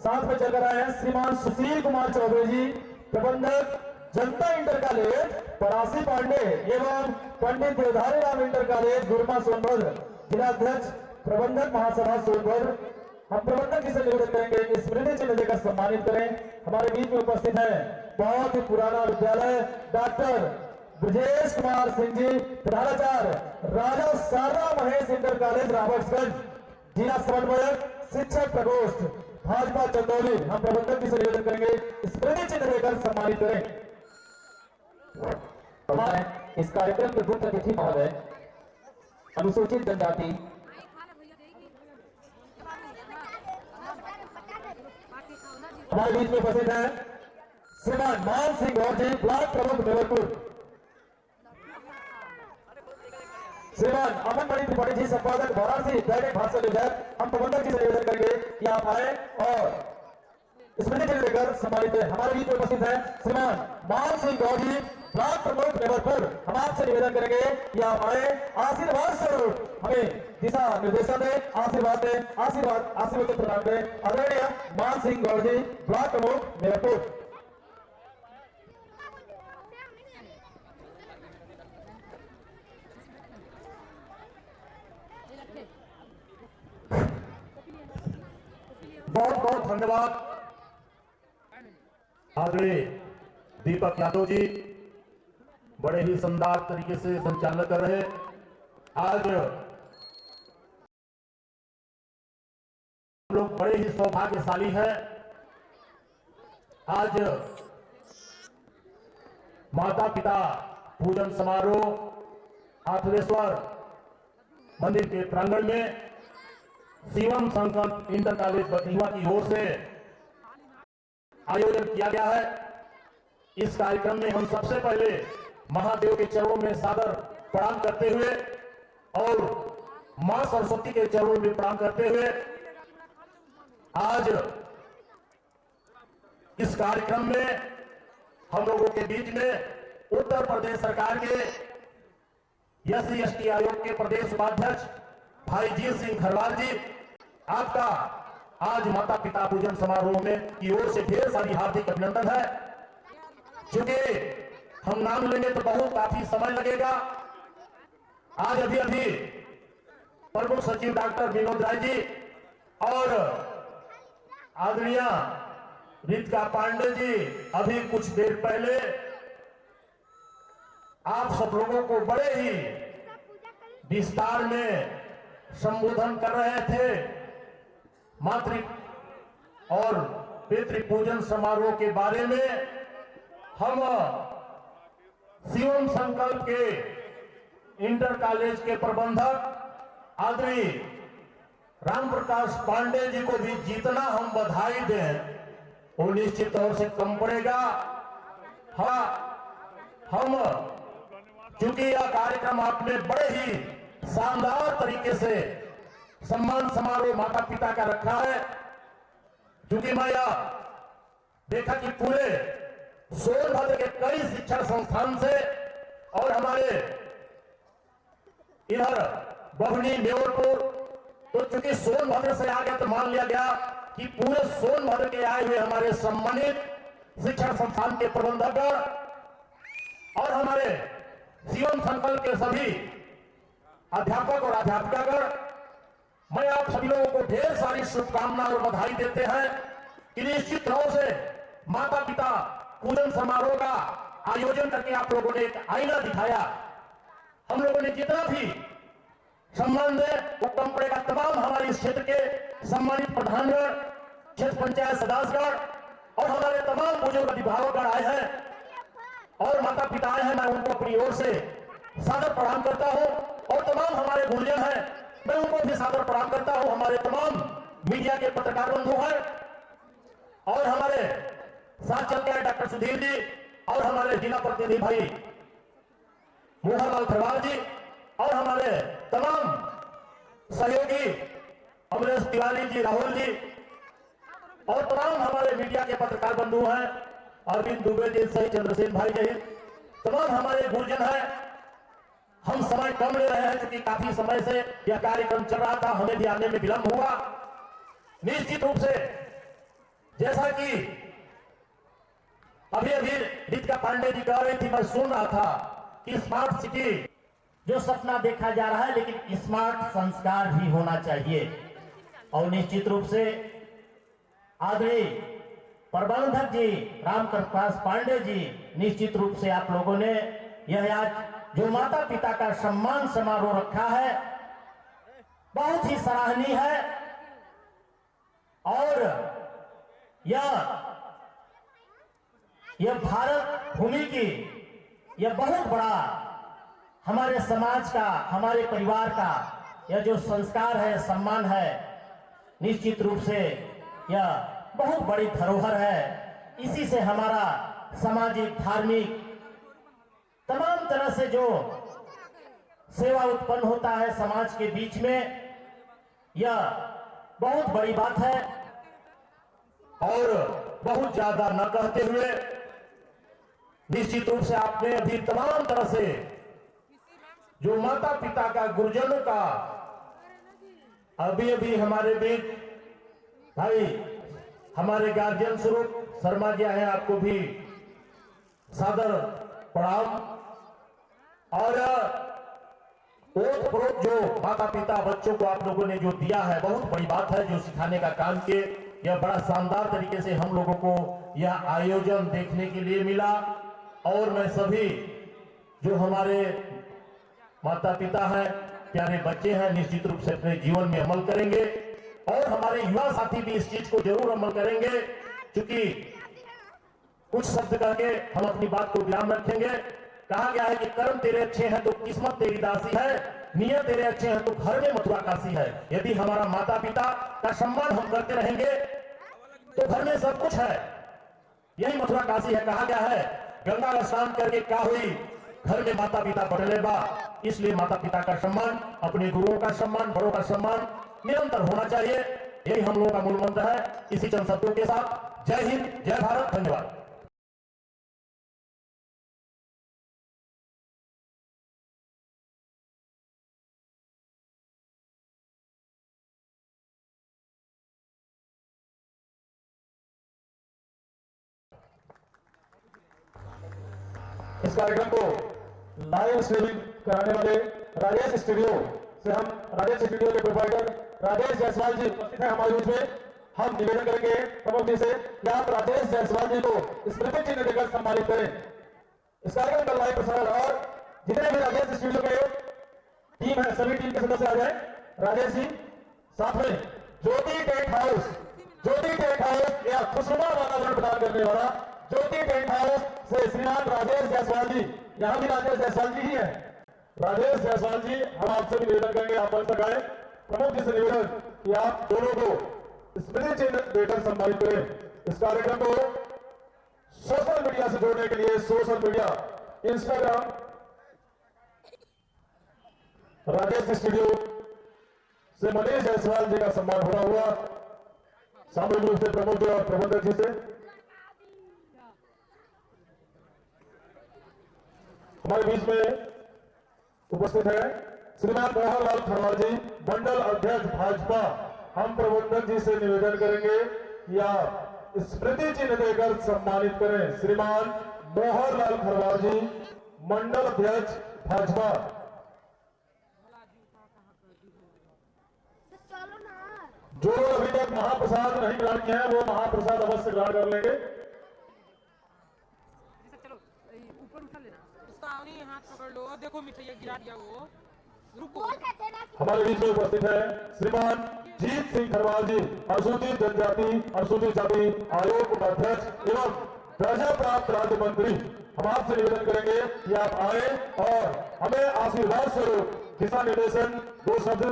S2: साथ में चलकर आए हैं श्रीमान सुशील कुमार चौधरी जी, प्रबंधक जनता इंटर कॉलेज परासी पांडे एवं पंडित देवधारी राम इंटर कॉलेज गुरमा सोनभद्र, जिलाध्यक्ष प्रबंधक महासभा सोनभद्र। हम प्रबंधक जी से निवेदन करेंगे कि स्मृति चिन्ह देकर सम्मानित करें। हमारे बीच में उपस्थित है बहुत ही पुराना विद्यालय डॉक्टर ब्रजेश कुमार सिंह जी, प्रधानाचार्य राजा शारदा महेश इंटर कॉलेज रॉबर्ट्सगंज, जिला समन्वयक शिक्षक प्रकोष्ठ भाजपा चंदौली। हम प्रबंधक जी से निवेदन करेंगे स्मृति चिन्ह देकर सम्मानित करें।
S9: इस कार्यक्रम के मुख्य अतिथि महोदय अनुसूचित जनजाति
S2: हमारे बीच में उपस्थित है श्रीमान मान सिंह गौर जी, ब्लॉक प्रमुख देवरपुर। श्रीमान अमन मणि त्रिपाठी जी, संपादक वाराणसी दैनिक भास्कर निवेदक। हम प्रबंधक जी से निवेदन करेंगे कि आप आए और स्मृति चिन्ह देकर सम्मानित है। हमारे बीच में उपस्थित है श्रीमान मान सिंह गौर जी, ब्लॉक प्रमुख देवरपुर। हम आपसे निवेदन करेंगे कि आप आए, आशीर्वाद स्वरूप हमें दिशा निर्देशन दें, आशीर्वाद दें, आशीर्वाद प्रदान करें। आदरणीय मान सिंह गौर जी, ब्लॉक प्रमुख देवरपुर।
S10: बहुत बहुत धन्यवाद आदरणीय दीपक यादव जी, बड़े ही शानदार तरीके से संचालन कर रहे। आज लोग बड़े ही सौभाग्यशाली है। आज माता पिता पूजन समारोह आठवेश्वर मंदिर के प्रांगण में शिवम संकल्प इंटर कॉलेज बकरीवा की ओर से आयोजन किया गया है। इस कार्यक्रम में हम सबसे पहले महादेव के चरणों में सादर प्रणाम करते हुए और मां सरस्वती के चरणों में प्रणाम करते हुए आज इस कार्यक्रम में हम लोगों के बीच में उत्तर प्रदेश सरकार के SC/ST आयोग के प्रदेश उपाध्यक्ष भाई जीत सिंह खरवाल जी, आपका आज माता पिता पूजन समारोह में की ओर से ढेर सारी हार्दिक अभिनंदन है। क्योंकि हम नाम लेंगे तो बहुत काफी समय लगेगा। आज अभी प्रमुख सचिव डॉक्टर विनोद राय जी और आदरणीय रितिका पांडे जी अभी कुछ देर पहले आप सब लोगों को बड़े ही विस्तार में संबोधन कर रहे थे। मातृ और पितृ पूजन समारोह के बारे में हम शिवम संकल्प के इंटर कॉलेज के प्रबंधक आदरणीय राम प्रकाश पांडे जी को भी जितना हम बधाई दें वो निश्चित तौर से कम पड़ेगा। हाँ, हम चूंकि यह कार्यक्रम आपने बड़े ही शानदार तरीके से सम्मान समारोह माता पिता का रखा है। क्योंकि मैं यह देखा कि पूरे सोनभद्र के कई शिक्षण संस्थान से और हमारे इधर बभनी मेवरपुर, तो चूंकि सोनभद्र से आ गया तो मान लिया गया कि पूरे सोनभद्र के आए हुए हमारे सम्मानित शिक्षण संस्थान के प्रबंधकगण और हमारे शिवम संकल्प के सभी अध्यापक और अध्यापिकागण, मैं आप सभी लोगों को ढेर सारी शुभकामनाएं और बधाई देते हैं कि निश्चित रूप से माता पिता पूजन समारोह का आयोजन करके आप लोगों ने एक आईना दिखाया। हम लोगों ने जितना भी सम्मान दे वो कम पड़ेगा। तमाम हमारे इस क्षेत्र के सम्मानित प्रधानगण, क्षेत्र पंचायत सदस्यगण और हमारे तमाम बुजुर्ग अभिभावकगण आए हैं और माता पिता आए हैं। मैं उनको अपनी ओर से सादर प्रणाम करता हूं और तमाम हमारे गुरुजन हैं, मैं उनको भी सादर प्रणाम करता हूं। हमारे तमाम मीडिया के पत्रकार बंधु हैं और हमारे साथ चलते हैं डॉक्टर सुधीर जी और हमारे जिला प्रतिनिधि भाई मोहनलाल खरवाल जी और हमारे तमाम सहयोगी अमरेश तिवारी जी, राहुल जी और तमाम हमारे मीडिया के पत्रकार बंधु हैं, अरविंद दुबे जी सही, चंद्रसेन भाई जी, तमाम हमारे गुरुजन हैं। हम समय कम ले रहे हैं क्योंकि काफी समय से यह कार्यक्रम चल रहा था, हमें भी आने में विलंब हुआ। निश्चित रूप से जैसा कि अभी रितिका पांडे जी कह रही थी, मैं सुन रहा था कि स्मार्ट सिटी जो सपना देखा जा रहा है, लेकिन स्मार्ट संस्कार भी होना चाहिए। और निश्चित रूप से आदरणीय प्रबंधक जी राम प्रकाश पांडे जी, निश्चित रूप से आप लोगों ने यह आज जो माता पिता का सम्मान समारोह रखा है बहुत ही सराहनीय है। और यह भारत भूमि की यह बहुत बड़ा हमारे समाज का, हमारे परिवार का यह जो संस्कार है, सम्मान है, निश्चित रूप से यह बहुत बड़ी धरोहर है। इसी से हमारा सामाजिक, धार्मिक तमाम तरह से जो सेवा उत्पन्न होता है समाज के बीच में, यह बहुत बड़ी बात है। और बहुत ज्यादा न कहते हुए निश्चित रूप से आपने अभी तमाम तरह से जो माता पिता का, गुरुजनों का अभी हमारे बीच भाई हमारे गार्जियन स्वरूप शर्मा जी आए हैं, आपको भी सादर प्रणाम। और ओत प्रोत जो माता पिता बच्चों को आप लोगों ने जो दिया है बहुत बड़ी बात है, जो सिखाने का काम किए, यह बड़ा शानदार तरीके से हम लोगों को यह आयोजन देखने के लिए मिला। और मैं सभी जो हमारे माता पिता हैं, प्यारे बच्चे हैं, निश्चित रूप से अपने जीवन में अमल करेंगे और हमारे युवा साथी भी इस चीज को जरूर अमल करेंगे, क्योंकि कुछ शब्द करके हम अपनी बात को विराम रखेंगे। कहा गया है कि कर्म तेरे अच्छे हैं तो किस्मत तेरी दासी है, नियत तेरे अच्छे हैं तो घर में मथुरा काशी है। यदि हमारा माता पिता का सम्मान हम करते रहेंगे तो घर में सब कुछ है, यही मथुरा काशी है। कहा गया है गंगा में स्नान करके क्या हुई, घर में माता पिता पढ़ले बा। इसलिए माता पिता का सम्मान, अपने गुरुओं का सम्मान, बड़ों का सम्मान निरंतर होना चाहिए। यही हम लोगों का मूल मंत्र है। इसी चंद शब्दों के साथ जय हिंद, जय भारत, धन्यवाद।
S2: इस कार्यक्रम को लाइव स्ट्रीमिंग कराने वाले राजेश स्टूडियो से हम राजेश स्टूडियो के प्रोप्राइटर राजेश जायसवाल जी उपस्थित हैं हमारे बीच में। हम निवेदन करेंगे प्रमुख जी से कि आप राजेश जायसवाल जी को स्मृति चिन्ह देकर सम्मानित करें। इस कार्यक्रम का लाइव प्रसारण और जितने भी राजेश स्टूडियो के टीम है सभी टीम के सदस्य आ जाए। राजेश जी साथ में ज्योति टेंट हाउस या खुशनुमा वातावरण प्रदान करने वाला ज्योति टेंट हाउस से श्रीमान राजेश जायसवाल जी, यहाँ भी राजेश जायसवाल जी ही है। राजेश जायसवाल जी, हम आपसे भी निवेदन करेंगे आप मंच तक आए। प्रमुख जी से निवेदन कि आप दोनों को स्मृति चिन्ह देकर सम्मानित करें। इस कार्यक्रम को सोशल मीडिया से जोड़ने के लिए social media Instagram Rajesh studio से मनीष जायसवाल जी का सम्मान हो रहा हुआ सामूहिक रूप से प्रमुख जी और प्रबंधक जी से। हमारे बीच में उपस्थित है श्रीमान मोहनलाल खरवार जी, मंडल अध्यक्ष भाजपा। हम प्रबंधक जी से निवेदन करेंगे कि आप स्मृति चिन्ह देकर सम्मानित करें श्रीमान मोहनलाल खरवार जी, मंडल अध्यक्ष भाजपा। जो लोग अभी तक महाप्रसाद नहीं ग्रहण किए हैं वो महाप्रसाद अवश्य ग्रहण कर लेंगे।
S11: देखो मिठाई गिरा दिया वो।
S2: हमारे बीच में उपस्थित है श्रीमान जीत सिंह खरवाल जी, अनुसूचित जनजाति अनुसूचित जाति आयोग उपाध्यक्ष एवं दर्जा प्राप्त राज्य मंत्री। हम आपसे निवेदन करेंगे कि आप आए और हमें आशीर्वाद स्वरूप दिशा निर्देशन दो शब्द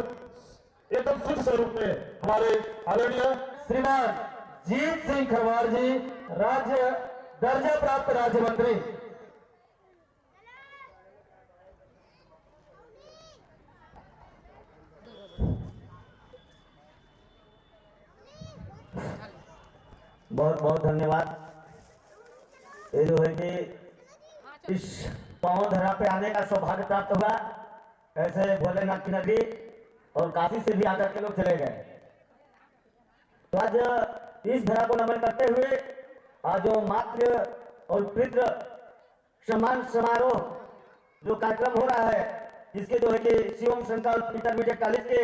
S2: एकदम शुद्ध स्वरूप में हमारे आदरणीय श्रीमान जीत सिंह खरवार जी, राज्य दर्जा प्राप्त राज्य मंत्री।
S12: बहुत बहुत धन्यवाद। ये जो है कि इस पावन धरा पे आने का सौभाग्य प्राप्त हुआ। ऐसे भोलेनाथ की नगरी और काशी से भी आकर के लोग चले गए। तो आज इस धरा को नमन करते हुए आज जो मातृ और पितृ सम्मान समारोह जो कार्यक्रम हो रहा है, इसके जो है कि शिवम संकल्प इंटरमीडिएट कॉलेज के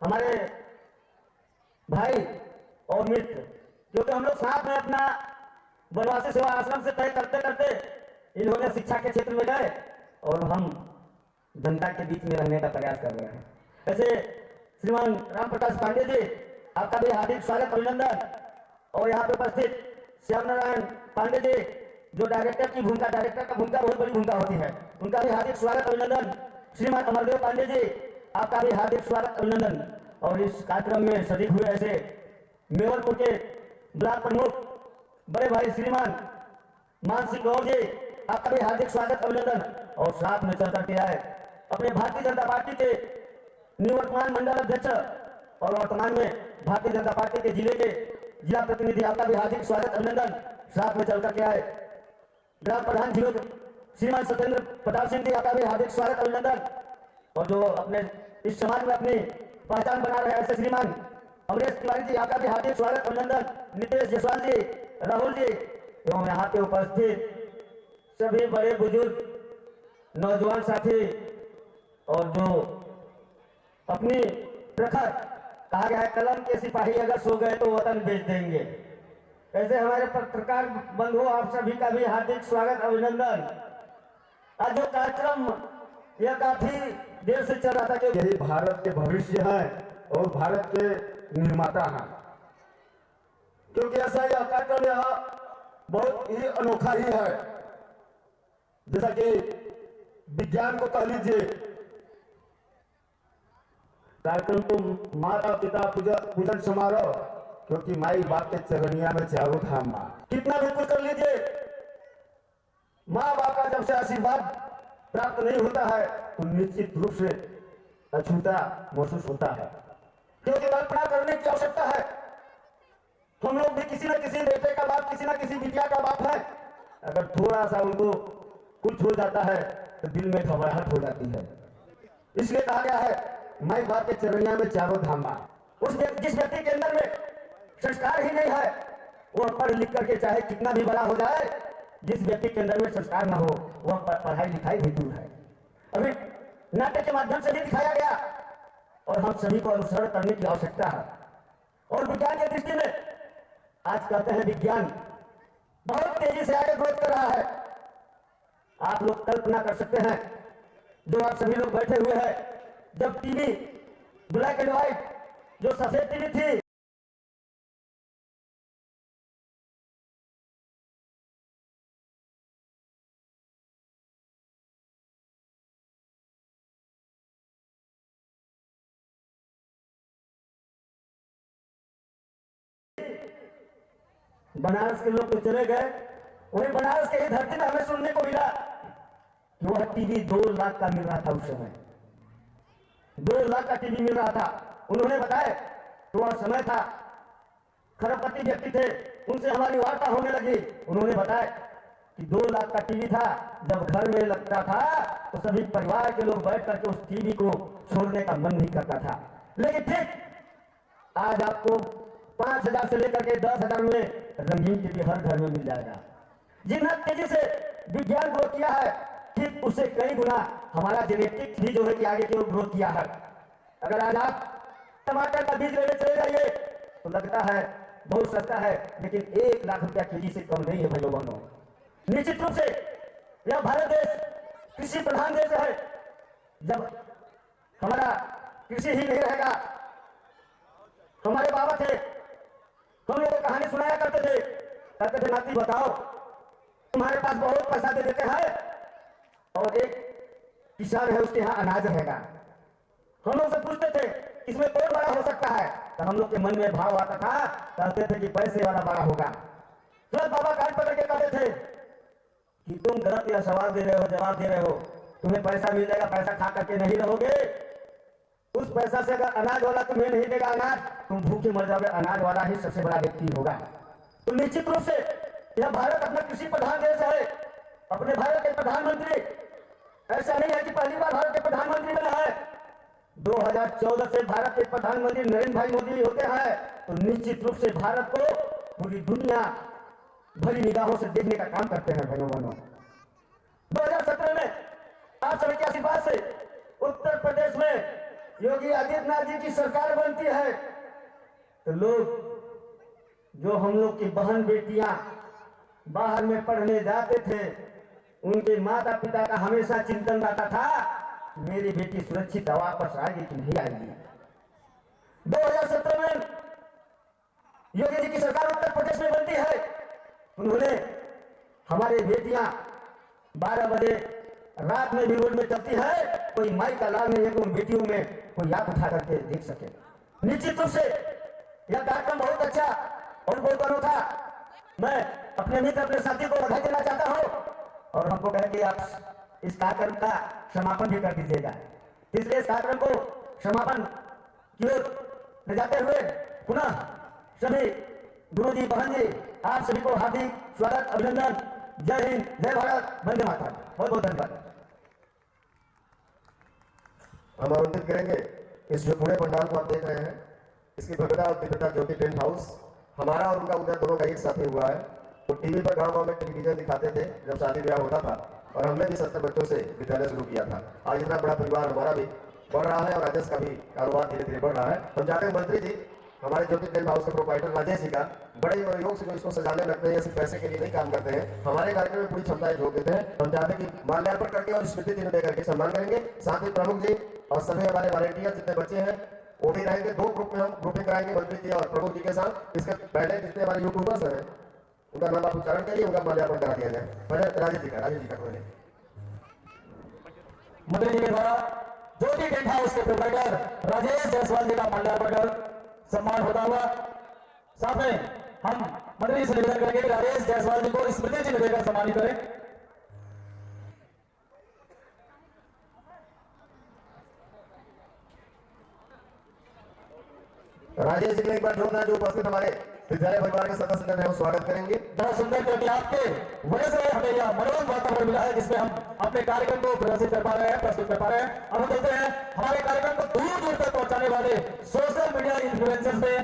S12: हमारे भाई और मित्र, क्योंकि हम लोग साथ में अपना वनवासी सेवा आश्रम से तय करते करते इन्होंने शिक्षा के क्षेत्र में गए और हम जनता के बीच में रहने का प्रयास कर रहे हैं। ऐसे श्रीमान राम प्रकाश पांडे जी, आपका भी हार्दिक स्वागत अभिनंदन। और यहाँ पे उपस्थित श्याम नारायण पांडे जी, जो डायरेक्टर की भूमिका, डायरेक्टर का भूमिका बहुत बड़ी भूमिका होती है, उनका भी हार्दिक स्वागत अभिनंदन। श्रीमान अमरदेव पांडे जी, आपका भी हार्दिक स्वागत अभिनंदन। और इस कार्यक्रम में शरीक हुए ऐसे मेवलपुर के ब्लॉक प्रमुख बड़े भाई श्रीमान मान सिंह गौर जी, आपका भी हार्दिक स्वागत अभिनंदन। और साथ में चल करके आए अपने भारतीय जनता पार्टी के निवर्तमान मंडल अध्यक्ष और वर्तमान में भारतीय जनता पार्टी के जिला प्रतिनिधि, आपका भी हार्दिक स्वागत अभिनंदन। साथ में चल करके आए ग्राम प्रधान जी श्रीमान सत्येंद्र प्रताप सिंह जी, आपका भी हार्दिक स्वागत अभिनंदन। और जो अपने इस समाज में अपनी पहचान बना रहे ऐसे श्रीमान अमरेश तिवारी जी, आपका भी हार्दिक स्वागत अभिनंदन। नितेश जायसवाल जी, राहुल जी एवं यहाँ पे उपस्थित सभी बड़े बुजुर्ग नौजवान साथी और जो अपनी प्रखर कहा गया है कलम के सिपाही अगर सो गए तो वतन बेच देंगे, ऐसे हमारे पत्रकार बंधु आप सभी का भी हार्दिक स्वागत अभिनंदन। आज जो कार्यक्रम यह काफी देर से चल रहा था कि
S1: यही भारत के भविष्य है और भारत के निर्माता हैं, क्योंकि ऐसा यह कार्यक्रम यहाँ
S10: बहुत ही अनोखा ही है। जैसा कि विज्ञान को कह लीजिए, कार्यक्रम को माता पिता पूजन समारोह, क्योंकि माई बाप के चरणिया में चारों धाम माँ। कितना भी कुछ कर लीजिए, माँ बाप का जब से आशीर्वाद प्राप्त नहीं होता है तो निश्चित रूप से अछूता महसूस होता है, क्योंकि कल्पना करने की आवश्यकता है। हम लोग भी किसी न किसी बेटे का बाप, किसी न किसी बिटिया का बाप है। अगर थोड़ा सा उनको कुछ हो जाता है तो दिल में घबराहट हो जाती है। इसलिए कहा गया है माई बाप के चरणिया में चारों धाम माँ। जिस व्यक्ति के अंदर में संस्कार ही नहीं है, वह पढ़ लिख करके चाहे कितना भी बड़ा हो जाए, जिस व्यक्ति के अंदर में संस्कार ना हो वह पढ़ाई लिखाई भी दूर है। अभी नाटक के माध्यम से भी दिखाया गया और हम सभी को अनुसरण करने की आवश्यकता है। और विज्ञान की दृष्टि में आज कहते हैं विज्ञान बहुत तेजी से आगे ग्रोथ कर रहा है। आप लोग कल्पना कर सकते हैं, जो आप सभी लोग बैठे हुए हैं, जब टीवी ब्लैक एंड व्हाइट जो सफेद टीवी थी, बनारस के लोग तो चले गए, वही बनारस के ही धरती में हमें सुनने को मिला कि वह टीवी 2 लाख का मिल रहा था। उस समय 2 लाख का टीवी मिल रहा था। उन्होंने बताया तो वह समय था, खरबपति व्यक्ति थे, उनसे हमारी वार्ता होने लगी। उन्होंने बताया कि 2 लाख का टीवी था, जब घर में लगता था तो सभी परिवार के लोग बैठ करके उस टीवी को छोड़ने का मन नहीं करता था। लेकिन ठीक आज आपको 5,000 से लेकर के 10,000 में रंगीन टीवी हर घर में मिल जाएगा। जितना तेजी से विज्ञान ग्रोथ किया है, ठीक उससे कई गुना हमारा जेनेटिक्स भी जो है कि आगे की ओर ग्रोथ किया है। अगर आज आप टमाटर का बीज लेने चले जाइए तो लगता है बहुत सस्ता है, लेकिन 1 लाख रुपया केजी से कम नहीं है भाइयों बहनों। निश्चित रूप से यह भारत देश कृषि प्रधान देश है। जब हमारा कृषि ही नहीं रहेगा, हमारे बाबा थे, हम लोग कहानी सुनाया करते थे, कहते थे नाती बताओ तुम्हारे पास बहुत पैसा दे देते हैं और एक किसान है उसके यहाँ अनाज रहेगा। हम लोग से पूछते थे इसमें कौन बड़ा हो सकता है, तो हम लोग के मन में भाव आता था, कहते थे कि पैसे वाला बड़ा होगा। तुरंत बाबा काट पकड़ के कहते थे कि तुम गलत या सवाल दे रहे हो, जवाब दे रहे हो, तुम्हें पैसा मिल जाएगा, पैसा खा करके नहीं रहोगे। उस पैसा से अगर अनाज वाला तुम्हें नहीं देगा अनाज, तुम भूखे मर जाओगे, अनाज वाला ही सबसे बड़ा व्यक्ति होगा। तो निश्चित रूप से यह भारत अपना कृषि प्रधान देश है। अपने भारत के प्रधानमंत्री ऐसा नहीं है कि पहली बार भारत के प्रधानमंत्री बना है। 2014 से भारत के प्रधानमंत्री नरेंद्र भाई मोदी होते हैं, तो निश्चित रूप से भारत को पूरी दुनिया भरी निगाहों से देखने का काम करते हैं भाइयों बहनों। 2017 में आप सभी के आशीर्वाद से उत्तर प्रदेश में योगी आदित्यनाथ जी की सरकार बनती है, तो लोग जो हम लोग की बहन बेटियां बाहर में पढ़ने जाते थे, उनके माता पिता का हमेशा चिंतन रहता था मेरी बेटी सुरक्षित वापस आएगी कि नहीं आएगी। 2017 में योगी जी की सरकार उत्तर प्रदेश में बनती है। उन्होंने हमारी बेटियां 12 बजे रात में भी रोड में चलती है, कोई माई का लाल नहीं है कि उन बेटियों में कोई आंख उठा करके देख सके। निश्चित रूप से यह कार्यक्रम बहुत अच्छा और बहुत अनोखा। मैं अपने मित्र अपने साथी को बधाई देना चाहता हूं और हमको कहे कि आप इस कार्यक्रम का समापन भी कर दीजिएगा। इसलिए इस कार्यक्रम को समापन की ओर ले जाते हुए पुनः सभी गुरु जी, बहन जी, आप सभी को हार्दिक स्वागत, अभिनंदन। जय हिंद, जय भारत, वंदे मातरम। बहुत बहुत धन्यवाद।
S1: हम आमंत्रित करेंगे इस जो पूरे पंडाल को आप देख रहे हैं, इसकी भव्यता और दिव्यता ज्योति टेंट हाउस हमारा और उनका उधर दोनों का एक साथ ही हुआ है। तो टीवी पर गाँव में टेलीविजन दिखाते थे जब शादी ब्याह होता था, और हमने भी 70 बच्चों से विद्यालय शुरू किया था। आज इतना बड़ा परिवार हमारा भी बढ़ रहा है और राजेश का भी कारोबार धीरे धीरे बढ़ रहा है। हम चाहते हैं मंत्री जी, हमारे ज्योति टेंट हाउस के प्रोप्राइटर राजेश जी का बड़े मनोयोग से जो इसको सजाने लगते हैं, सिर्फ पैसे के लिए नहीं काम करते हैं, हमारे कार्यक्रम में पूरी क्षमताएं जोड़ देते हैं। हम चाहते हैं कि माल्यार्पण करके और स्मृति चिन्ह देकर के सम्मान करेंगे। साथ ही प्रमुख जी और सभी हमारे वॉलंटियर जितने बच्चे हैं वो भी रहेंगे। 2 ग्रुप में हम ग्रुपिंग कराएंगे मंत्री जी और प्रमुख जी के साथ। इसके पहले जितने हमारे यूट्यूबर्स हैं उनका नाम आप उच्चारण करिए, उनका माल्यार्पण करा दिया जाए। पहले राजेश जी का पहले
S2: मंत्री जी के द्वारा ज्योति टेंट हाउस के प्रोप्राइटर राजेश जायसवाल जी का माल्यार्पण कर सम्मान होता हुआ, साथ में हम मंत्री जी से निवेदन करेंगे कि राजेश जायसवाल जी को स्मृति चिन्ह देकर सम्मानित करें।
S1: राजेश जी ने एक बार जोरदार जो उपस्थित हमारे विद्यालय परिवार के सदस्य हैं वो स्वागत करेंगे।
S2: बहुत सुंदर, क्योंकि आपके वजह से हमें यह मनोरम वातावरण मिला है जिसमें हम अपने कार्यक्रम को प्रदर्शित कर पा रहे हैं, प्रस्तुत कर पा रहे हैं। अब हम देखते हैं हमारे कार्यक्रम को दूर दूर तक पहुंचाने वाले सोशल मीडिया इन्फ्लुएंसर्स में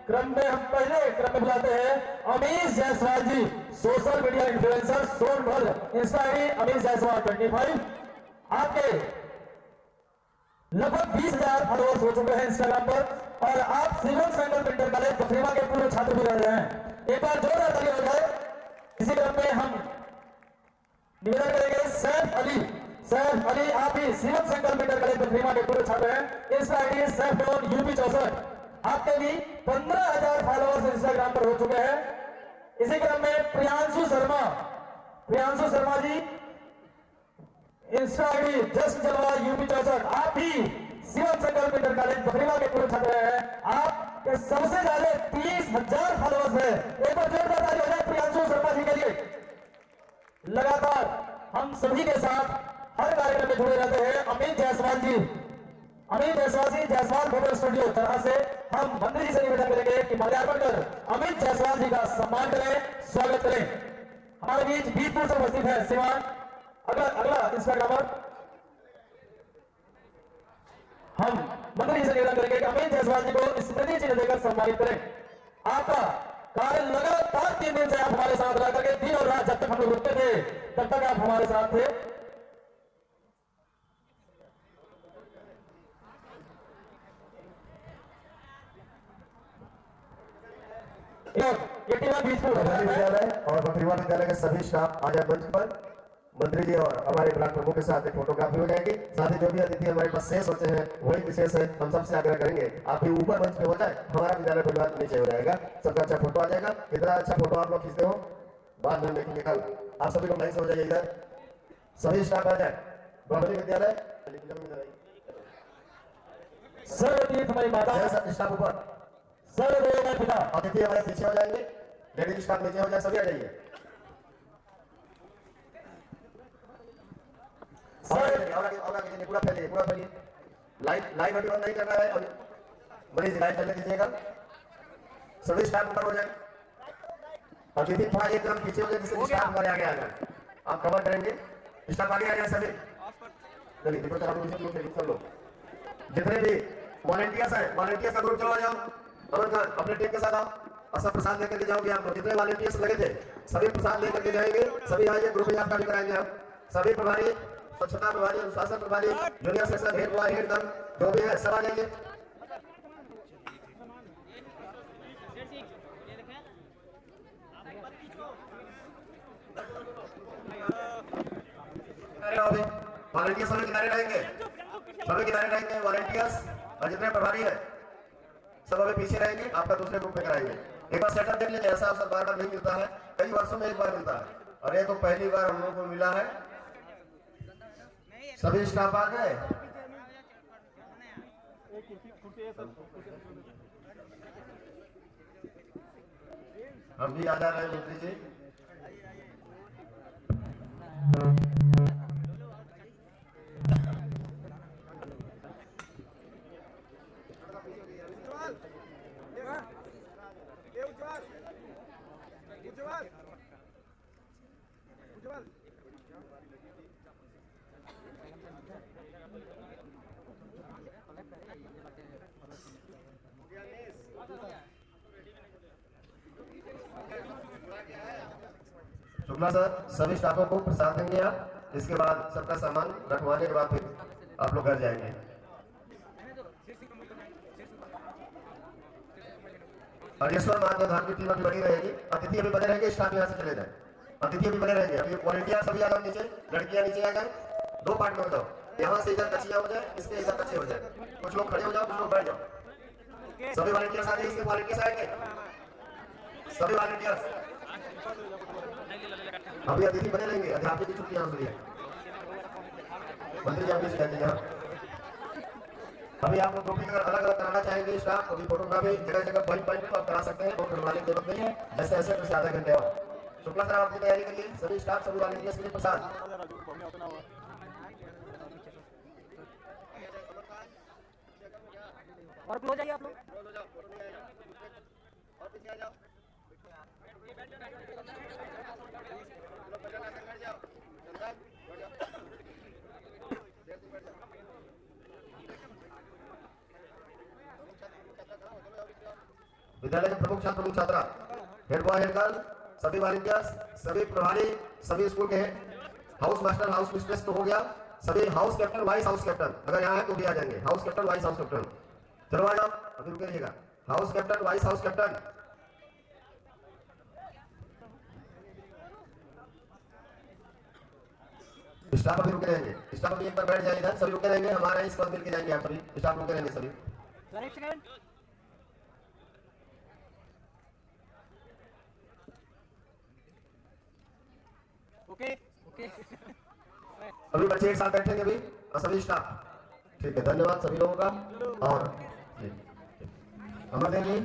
S2: क्रम में हम पहले क्रम में बुलाते हैं Amish Jaiswal ji, social media influencer Sonbhadra, insta ID Amish Jaiswal 25। आपके लगभग 20,000 फॉलोअर्स हो चुके हैं इंस्टाग्राम पर और आप सिविल सेंटर इंटर कॉलेज बखरीवा के पूर्व छात्र भी रह रहे हैं। एक बार जोरदार ताली हो जाए। इसी क्रम में हम निवेदन करेंगे सैफ अली, आप भी सिविल सेंटर इंटर कॉलेज बखरीवा के पूर्व छात्र हैं। Insta ID Saif UP 64। आपके भी 15,000 फॉलोअर्स इंस्टाग्राम पर हो चुके हैं। इसी क्रम में Priyanshu Sharma ji, Insta ID just जलवा यूपी 64। आप भी सिविल संकल्प इंटर कॉलेज बखरीवा के पूर्व छात्र हैं। आपके सबसे ज्यादा 30,000 फॉलोअर्स है। एक बार जोरदार ताली हो जाए प्रियांशु शर्मा जी के लिए। लगातार हम सभी के साथ हर कार्यक्रम में जुड़े रहते हैं अमित जायसवाल जी, जायसवाल फोटो स्टूडियो तरह से हम मंत्री जी से निवेदन करेंगे कि माल्यार्पण कर अमित जायसवाल जी का सम्मान करें, स्वागत करें। हमारे बीच बीजपुर से उपस्थित है सिवान, अगला इंस्टाग्रामर। हम मंत्री जी से निवेदन करेंगे कि अमित जायसवाल जी को स्मृति चिन्ह देकर सम्मानित करें। आपका कार्य लगातार 3 दिन से आप हमारे साथ रह करके दिन और रात जब तक हम लोग रुकते थे तब तक आप हमारे साथ थे।
S1: विद्यालय और बखरीवा विद्यालय के सभी स्टाफ आज मंच पर मंत्री जी और हमारे ब्लॉक प्रमुख के साथ एक फोटोग्राफी हो जाएगी। साथ ही जो भी अतिथि हमारे पास शेष होते हैं वही विशेष है। हम सबसे आग्रह करेंगे आप भी ऊपर मंच पे हो जाए, हमारा विद्यालय परिवार नीचे हो जाएगा, सबका अच्छा फोटो आ जाएगा। इतना अच्छा फोटो आप लोग खींचते हो, बाद में देखेंगे कल। आप सभी लोग लाइन से हो जाइए, इधर सभी स्टाफ आ जाए। बखरी विद्यालय स्टाफ ऊपर, पिता अतिथि हमारे पीछे हो जाएंगे, लेडीज स्टाफ नीचे हो जाए, सभी आ जाइए। पूरा फैलिए। लाइट अभी बंद नहीं करना है और मरीज लाइट चलने दीजिएगा। सभी स्टाफ ऊपर हो जाए, अतिथि थोड़ा एकदम पीछे हो जाए जिससे स्टाफ हमारे आगे आ जाए। आप कवर करेंगे, स्टाफ आगे आ जाए सभी। सब लोग जितने भी वॉलंटियर्स हैं, वॉलंटियर्स का ग्रुप चलो आ जाओ, अपने टीम के साथ आओ और सब प्रसाद लेकर के जाओगे। आप जितने वॉलंटियर्स लगे थे सभी प्रसाद लेकर के जाएंगे। सभी आइए, ग्रुप यात्रा भी कराएंगे हम। सभी प्रभारी, स्वच्छता प्रभारी, अनुशासन प्रभारी, junior section head boy, head girl जो भी है सब आ जाइए। वॉलंटियर्स सभी किनारे रहेंगे, वॉलंटियर्स और जितने प्रभारी है सब अभी पीछे रहेंगे। आपका दूसरे ग्रुप में कराएंगे। एक बार सेटअप देख लीजिए, ऐसा अवसर बार बार नहीं मिलता है, कई वर्षों में एक बार मिलता है और ये तो पहली बार हम लोगों को मिला है। सभी स्टाफ आ गए, हम भी आ जा रहे हैं मंत्री जी। शुक्ला सर सभी स्टाफों को प्रसाद देंगे आप। इसके बाद सबका सामान रखवाने के बाद फिर आप लोग घर जाएंगे। हरेश्वर महादेव धाम की टीम अभी बनी रहेगी, अतिथि अभी बने रहेंगे, स्टाफ यहाँ से चले जाए, अतिथि अभी बने रहेंगे। अभी वॉलंटियर सभी आ जाओ नीचे, लड़कियां नीचे आ जाए, 2 पार्ट में हो जाओ, यहाँ से इधर कच्चिया हो जाए, इसके इधर कच्चे हो जाए, कुछ लोग खड़े हो जाओ, कुछ लोग बैठ जाओ। सभी वॉलंटियर्स आ जाए, इसके वॉलंटियर्स आएंगे, सभी वॉलंटियर्स अभी अतिथि बने रहेंगे, अध्यापक की छुट्टी यहाँ से है। मंत्री जी आपकी शिकायत है। अभी आप लोग ग्रुपिंग अलग अलग कराना चाहेंगे स्टाफ, अभी फोटोग्राफी जगह जगह पॉइंट पॉइंट पर आप करा सकते हैं, वो करवाने की जरूरत नहीं है। जैसे ऐसे जैसे आधा घंटे और शुक्ला सर आप अपनी तैयारी करिए, सभी स्टाफ सभी वॉलंटियर्स के लिए प्रसाद।
S11: और क्लोज आइए आप लोग।
S1: विद्यालय के प्रमुख छात्र प्रमुख छात्रा, हेड बॉय हेड गर्ल, सभी वॉलंटियर्स, सभी प्रभारी, सभी स्कूल के हाउस मास्टर हाउस मिस्ट्रेस तो हो गया, सभी house captain vice house captain अगर यहाँ है तो भी आ जाएंगे। House captain vice house captain, चलो मैडम अभी रुके रहिएगा। House captain vice house captain, staff अभी रुके रहेंगे। स्टाफ अभी एक बार बैठ जाए इधर, सभी रुके रहेंगे, हमारे इस पर मिल के जाएंगे। आप सभी स्टाफ रुके रहेंगे सभी।
S11: ओके ओके
S1: अभी बच्चे एक साथ बैठेंगे अभी और सभी स्टाफ। ठीक है, धन्यवाद सभी लोगों का। और अमरदेव जी